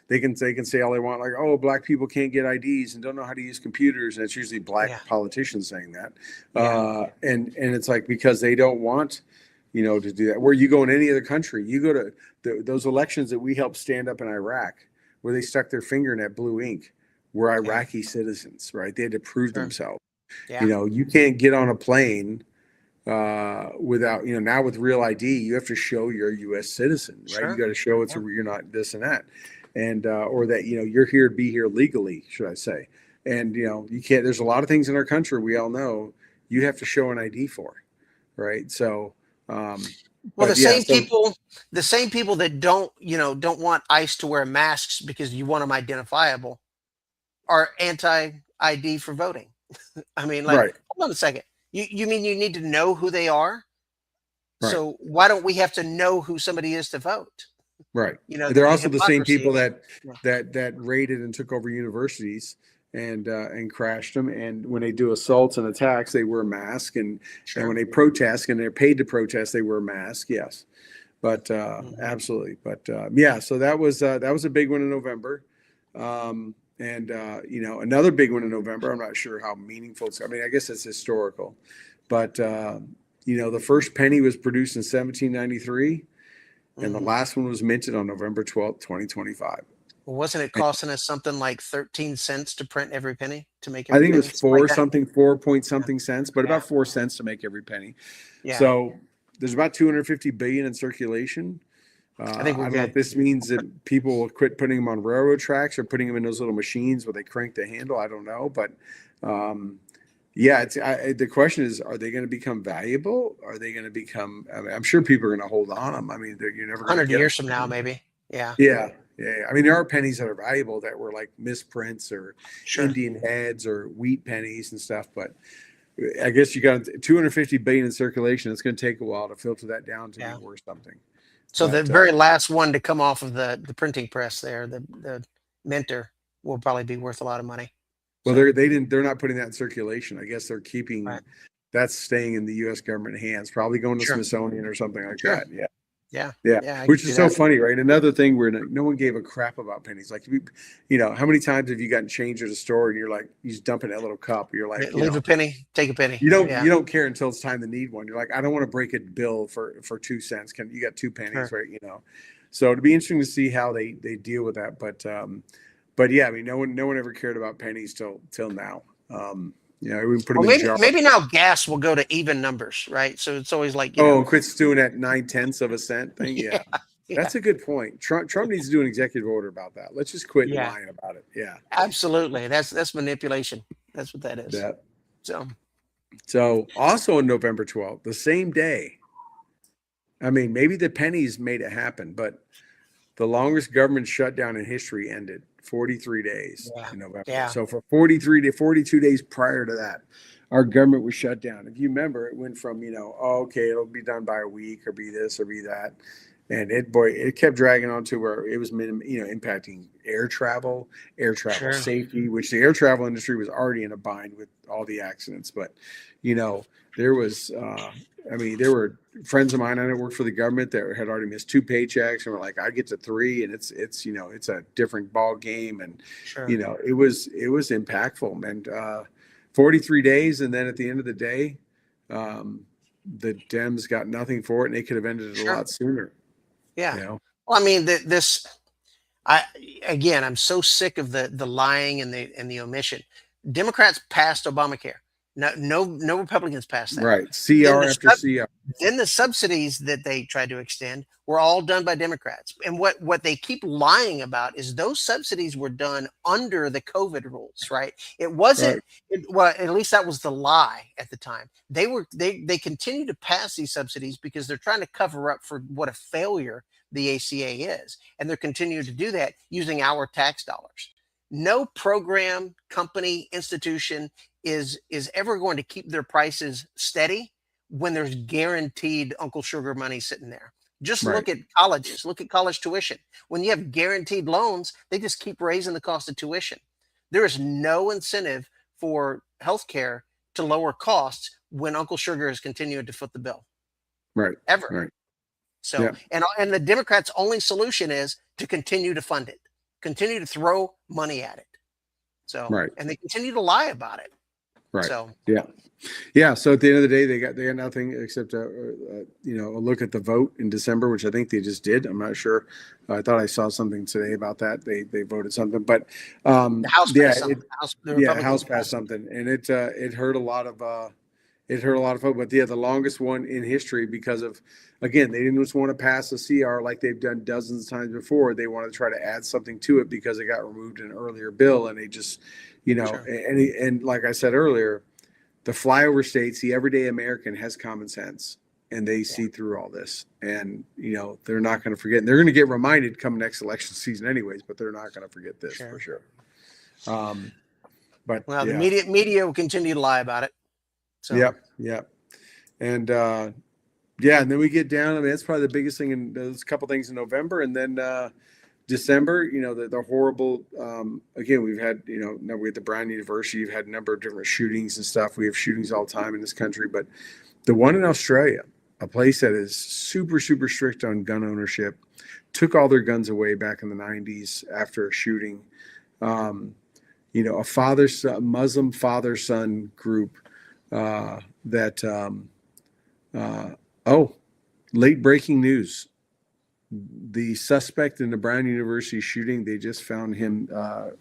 they can say all they want, like, oh, black people can't get IDs and don't know how to use computers, and it's usually yeah, black politicians saying that. yeah, And it's like because they don't want to do that. Where you go in any other country, you go to those elections that we helped stand up in Iraq, where they stuck their finger in that blue ink, were yeah, Iraqi citizens, right? They had to prove sure, themselves. yeah, You can't get on a plane without now with real ID, you have to show you're a U.S. citizen, right? You sure, got to show yeah, you're not this and that, and or that you're here to be here legally, should I say? And you can't. There's a lot of things in our country we all know you have to show an ID for, right? So, well, but yeah, so the same people that don't want ICE to wear masks because you want them identifiable are anti-ID for voting. I mean, like, right, hold on a second. You mean you need to know who they are? right. So why don't we have to know who somebody is to vote? Right. The They're also the same hypocrisy people again. that Yeah, raided and took over universities and crashed them. And when they do assaults and attacks, they wear a mask. And when sure. they protest and they're paid to protest, they wear a mask. Yes, but Mhm. absolutely. But yeah, so that was a big one in November. And another big one in November. I'm not sure how meaningful it's. I mean, I guess it's historical, but the first penny was produced in 1793 and the Mhm. last one was minted on November 12th, 2025. Well, wasn't it costing us something like 13 cents to print every penny, to make I every think it was penny, something like four that? something, 4 point Yeah, something cents, but yeah, about 4 cents to make every penny. yeah. So there's about 250 billion in circulation. I think I we're don't know if good. this means that people will quit putting them on railroad tracks or putting them in those little machines where they crank the handle. I don't know, but um, yeah, the question is, are they going to become valuable? Are they going to become? I mean, I'm sure people are going to hold on them. I mean, you're never going to 100 get years from them. now, maybe. Yeah, Yeah, yeah. I mean, there are pennies that are valuable that were like misprints or sure. Indian heads or wheat pennies and stuff. But I guess you got 250 billion in circulation. It's going to take a while to filter that down to be Yeah. worth something. So the But very last one to come off of the printing press there, the minter, will probably be worth a lot of money. well, So, they're not putting that in circulation. I guess they're right. keeping that's staying in the U.S. government hands, probably going to Sure. Smithsonian or something like Sure. that. Yeah. Yeah. Yeah, Yeah, I can which see is so that. funny, right? Another thing where no one gave a crap about pennies. Like, how many times have you gotten change at a store and you're like, you just dump in that little cup. You're like, Leave a penny, take a penny. you don't Yeah, you don't care until it's time to need one. You're like, I don't want to break a bill for 2 cents. Can you got 2 pennies, sure. right? So it'd be interesting to see how they deal with that. But yeah, I mean, no one ever cared about pennies till now. We put them Well, in maybe jars. maybe now gas will go to even numbers, right? So it's always like, Oh, and quit doing that 9/10 of a cent thing. yeah, Yeah. yeah, That's a good point. Trump needs to do an executive order about that. Let's just quit yeah. lying about it. Yeah. Absolutely. That's manipulation. That's what that is. That. So, So also on November 12th, the same day, I mean, maybe the pennies made it happen, but the longest government shutdown in history ended 43 days yeah, in November. yeah, So for 43 to 42 days prior to that, our government was shut down. If you remember, it went from, oh, okay, it'll be done by a week or be this or be that. And it kept dragging on to where it was impacting air travel sure, safety, which the air travel industry was already in a bind with all the accidents. But, there was, I mean, there were friends of mine I worked for the government that had already missed 2 paychecks and were like, I get to 3 and it's it's a different ball game. And, sure, it was impactful. And 43 days. And then at the end of the day, the Dems got nothing for it and they could have ended it a sure. lot sooner. Yeah. You know, Well, I mean, I I'm so sick of the lying and the omission. Democrats passed Obamacare. No Republicans passed that. Right. Then CR the after CR. then the subsidies that they tried to extend were all done by Democrats. And what they keep lying about is those subsidies were done under the COVID rules, right? It wasn't, Right. well, at least that was the lie at the time. They continue to pass these subsidies because they're trying to cover up for what a failure the ACA is. And they're continuing to do that using our tax dollars. No program, company, institution is ever going to keep their prices steady when there's guaranteed Uncle Sugar money sitting there. Just Right. look at colleges, look at college tuition. When you have guaranteed loans, they just keep raising the cost of tuition. There is no incentive for healthcare to lower costs when Uncle Sugar is continuing to foot the bill. Right. Ever. Right. So, Yeah. and the Democrats' only solution is to continue to fund it, continue to throw money at it. So, Right. and they continue to lie about it. Right. So, Yeah. Yeah. So at the end of the day, they got nothing except a look at the vote in December, which I think they just did. I'm not sure. I thought I saw something today about that. They voted something, but the House yeah, passed something. The House passed something, and it hurt a lot of folk. But yeah, the longest one in history because of, again, they didn't just want to pass a CR like they've done dozens of times before. They wanted to try to add something to it because it got removed in an earlier bill, and they just, Sure. and like I said earlier, the flyover states, the everyday American has common sense, and they see through all this, and they're not going to forget. And they're going to get reminded come next election season, anyways. But they're not going to forget this for sure. But well, yeah. the media will continue to lie about it. So. Yep. And and then we get down. I mean, that's probably the biggest thing. And there's a couple things in November, and then December. The horrible. Again, we've had now we at the Brown University. You've had a number of different shootings and stuff. We have shootings all the time in this country, but the one in Australia, a place that is super strict on gun ownership, took all their guns away back in the 90s after a shooting. A Muslim father-son group. Late breaking news. The suspect in the Brown University shooting, they just found him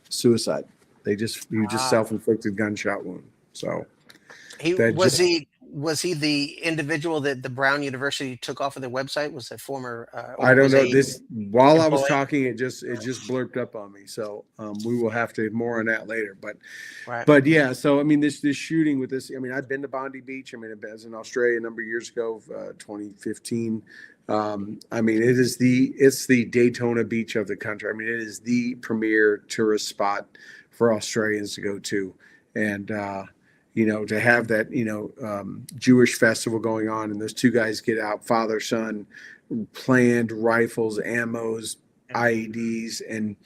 suicide. He just self-inflicted gunshot wound. So was he the individual that the Brown University took off of their website? Was a former I don't know. This while I was employee? talking, it just blurped up on me. So we will have to more on that later. But right. But yeah, so I mean this shooting with this. I mean, I've been to Bondi Beach. I mean, I was in Australia a number of years ago, 2015. I mean, it's the Daytona Beach of the country. I mean, it is the premier tourist spot for Australians to go to, and to have that Jewish festival going on, and those two guys get out, father son, planned rifles, ammos, IEDs, and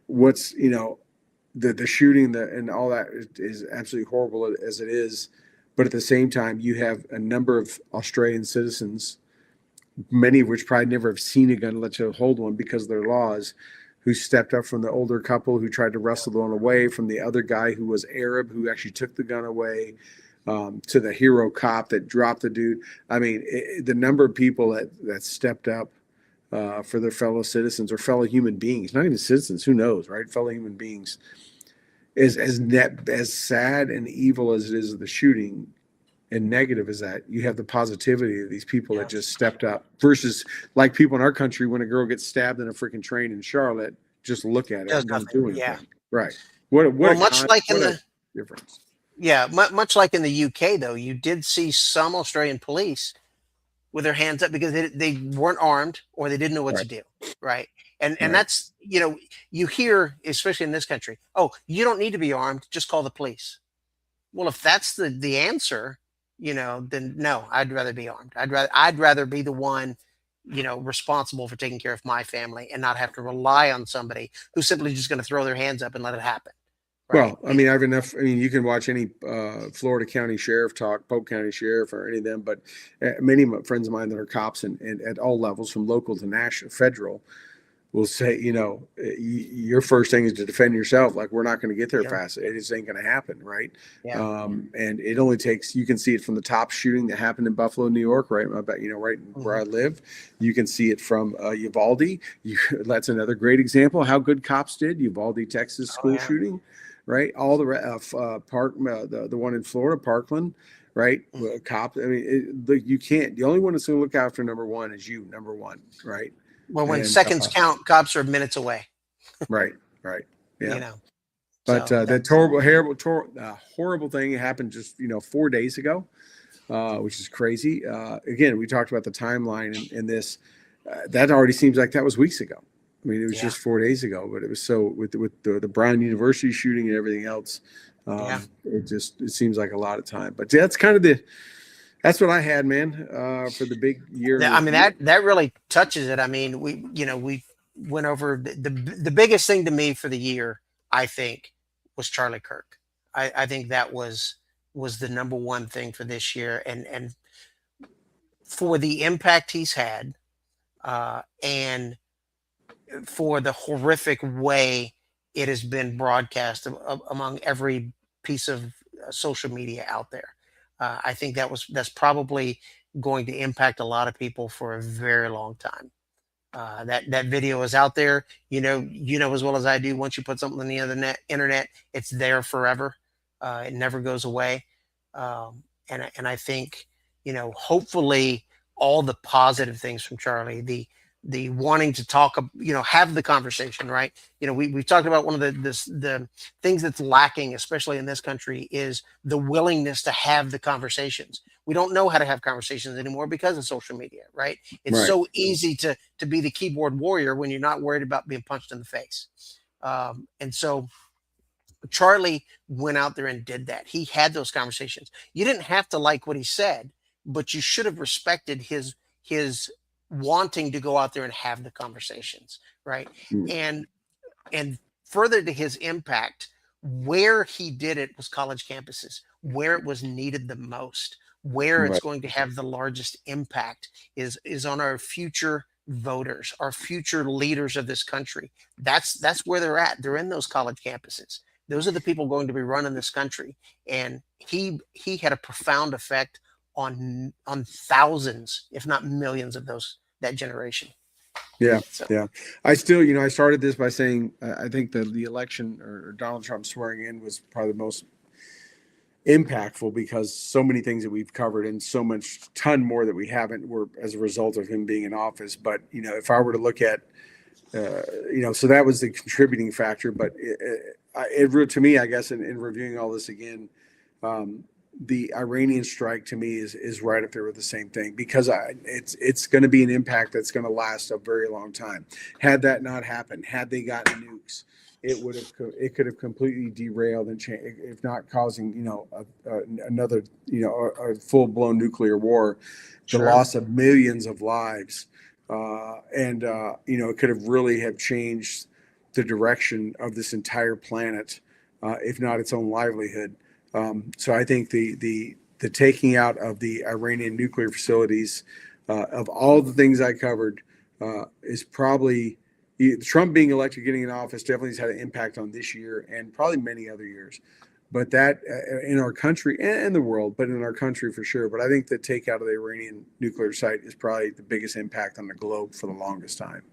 what's the shooting and all that is absolutely horrible as it is, but at the same time you have a number of Australian citizens, many of which probably never have seen a gun, let you hold one because of their laws, who stepped up, from the older couple who tried to wrestle the one away, from the other guy who was Arab who actually took the gun away, to the hero cop that dropped the dude. I mean, the number of people that stepped up for their fellow citizens or fellow human beings, not even citizens, who knows, right? Fellow human beings, is as sad and evil as it is of the shooting and negative as that, you have the positivity of these people that just stepped up, versus like people in our country, when a girl gets stabbed in a freaking train in Charlotte, just look at it and don't do anything. Yeah. Right. Much like in the difference. Yeah, much like in the UK, though, you did see some Australian police with their hands up because they weren't armed or they didn't know what to do, right? And that's, you hear, especially in this country, oh, you don't need to be armed, just call the police. Well, if that's the answer, then no, I'd rather be armed. I'd rather be the one, responsible for taking care of my family and not have to rely on somebody who's simply just going to throw their hands up and let it happen. Right? Well, I mean, you can watch any Florida County Sheriff talk, Polk County Sheriff, or any of them, but many friends of mine that are cops and at all levels, from local to national, federal, will say, your first thing is to defend yourself. Like, we're not going to get there fast. It just ain't going to happen, right? Yeah. And it only takes, you can see it from the top shooting that happened in Buffalo, New York, right? I bet, right where I live. You can see it from Uvalde. That's another great example how good cops did. Uvalde, Texas school shooting. right? All the the one in Florida, Parkland, right? Mhm. Cop. I mean, you can't. The only one that's going to look after number one is you, number one, right? Well, when And seconds count, cops are minutes away. right, right, yeah. You know, But so that that's horrible thing happened just 4 days ago, which is crazy. Again, we talked about the timeline in this. That already seems like that was weeks ago. I mean, it was yeah, just 4 days ago, but it was so with the Brown University shooting and everything else. yeah. It seems like a lot of time. But that's kind of that's what I had, man, for the big year in I mean, review. that really touches it. I mean, we went over the biggest thing to me for the year, I think, was Charlie Kirk. I think that was the number one thing for this year, and for the impact he's had, and for the horrific way it has been broadcast among every piece of social media out there. I think that's probably going to impact a lot of people for a very long time. That video is out there. You know as well as I do. Once you put something on the internet, it's there forever. It never goes away. And I think hopefully all the positive things from Charlie, the wanting to talk, have the conversation, right? We've talked about one of the things that's lacking, especially in this country, is the willingness to have the conversations. We don't know how to have conversations anymore because of social media, right? It's Right. so easy to be the keyboard warrior when you're not worried about being punched in the face. And so Charlie went out there and did that. He had those conversations. You didn't have to like what he said, but you should have respected his wanting to go out there and have the conversations, right? Mm. And further to his impact, where he did it was college campuses, where it was needed the most, where it's Right. going to have the largest impact is on our future voters, our future leaders of this country. That's where they're at. They're in those college campuses. Those are the people going to be running this country. And he had a profound effect on thousands, if not millions of that generation. Yeah, So yeah. I still, I started this by saying I think that the election or Donald Trump swearing in was probably the most impactful because so many things that we've covered and so much ton more that we haven't were as a result of him being in office. But if I were to look at, so that was the contributing factor. But to me, I guess, in reviewing all this again, the Iranian strike to me is right up there with the same thing because it's going to be an impact that's going to last a very long time. Had that not happened, had they gotten nukes, it could have completely derailed and changed, if not causing another a full blown nuclear war, the sure. loss of millions of lives, and it could have really have changed the direction of this entire planet, if not its own livelihood. So I think the taking out of the Iranian nuclear facilities, of all the things I covered, is probably Trump being elected, getting in office, definitely has had an impact on this year and probably many other years. But that in our country and the world, but in our country for sure. But I think the takeout of the Iranian nuclear site is probably the biggest impact on the globe for the longest time.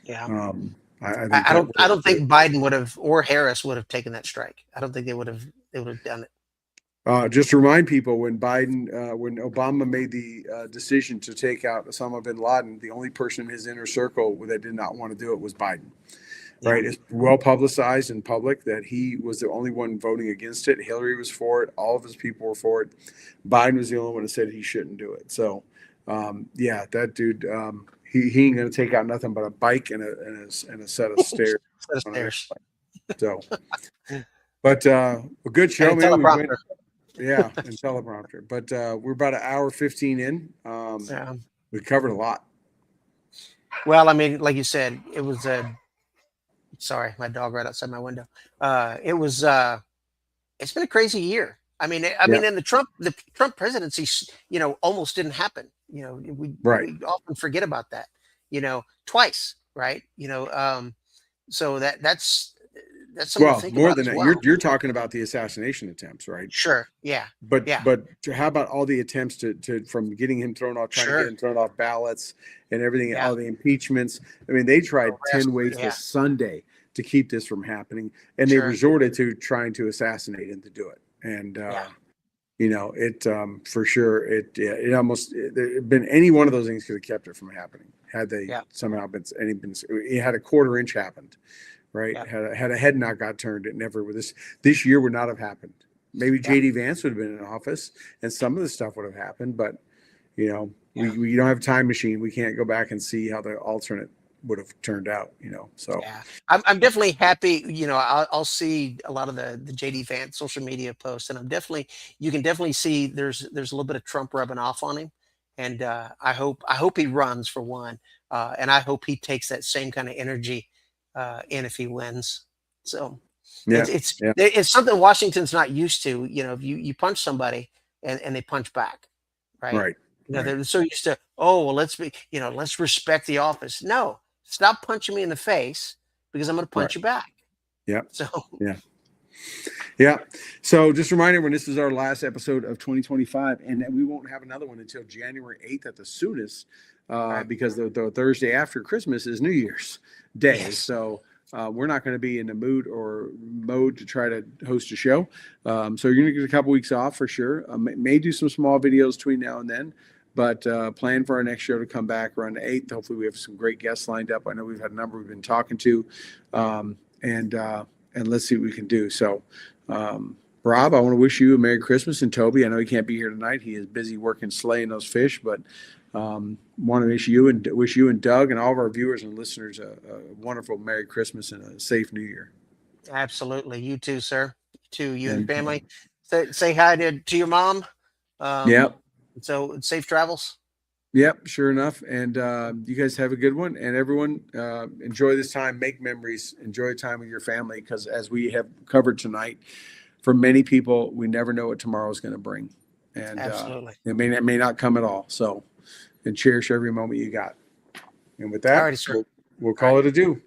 Yeah. I think I don't think Biden would have or Harris would have taken that strike. I don't think they would have done it. Just to remind people, when Obama made the decision to take out Osama bin Laden, the only person in his inner circle that did not want to do it was Biden. Yeah. Right? It's well publicized in public that he was the only one voting against it. Hillary was for it. All of his people were for it. Biden was the only one that said he shouldn't do it. So, yeah, that dude, he ain't gonna take out nothing but a bike and a set of stairs. Set of stairs. So, but a good show, And a man. teleprompter. Yeah, and teleprompter. But we're about an hour 15 in. Yeah. We covered a lot. Well, I mean, like you said, it was sorry, my dog right outside my window. It was it's been a crazy year. I mean, Yeah. and the Trump presidency, almost didn't happen. Right. We often forget about that. Twice, right? So that's something to think more about than as that. well. You're talking about the assassination attempts, right? Sure. Yeah. But Yeah. how about all the attempts to from getting him thrown off, trying to Sure. get him thrown off ballots and everything, Yeah. all the impeachments. I mean, they tried Arrest, 10 ways yeah. to Sunday to keep this from happening. And they Sure. resorted to trying to assassinate him to do it. And, Yeah. you know, it for sure, it almost, it been any one of those things could have kept it from happening had they Yeah. somehow it had a quarter inch happened, right? Yeah. Had a head not got turned, it never would, this year would not have happened. Maybe Yeah. JD Vance would have been in office and some of the stuff would have happened, but you know, Yeah. we don't have a time machine. We can't go back and see how the alternate would have turned out, you know. So Yeah, I'm definitely happy. You know, I'll see a lot of the JD Vance social media posts, and you can definitely see there's a little bit of Trump rubbing off on him, and I hope he runs for one, and I hope he takes that same kind of energy in if he wins. So yeah, yeah, it's something Washington's not used to. You know, if you punch somebody and they punch back, right? right, You know, right, they're so used to, oh well, let's respect the office. No, stop punching me in the face because I'm going to right. punch you back. Yeah, So, yeah, yeah. So just a reminder, when this is our last episode of 2025, and we won't have another one until January 8th at the soonest, right. because the Thursday after Christmas is New Year's Day. Yes. So we're not going to be in the mood or mode to try to host a show. So you're going to get a couple weeks off for sure. May do some small videos between now and then, but plan for our next show to come back around the 8th. Hopefully we have some great guests lined up. I know we've had a number we've been talking to, and let's see what we can do. So, Rob, I want to wish you a Merry Christmas, and Toby, I know he can't be here tonight. He is busy working slaying those fish, but want to wish you and Doug and all of our viewers and listeners a wonderful Merry Christmas and a safe New Year. Absolutely. You too, sir. You too. You and And family. Say hi to your mom. Um, yep, so safe travels. yep, sure enough. And you guys have a good one, and everyone enjoy this time, make memories, enjoy time with your family, because as we have covered tonight, for many people, we never know what tomorrow is going to bring, and Absolutely. it may not come at all. So, and cherish every moment you got. And with All that, righty, sir. we'll All right. call it a do.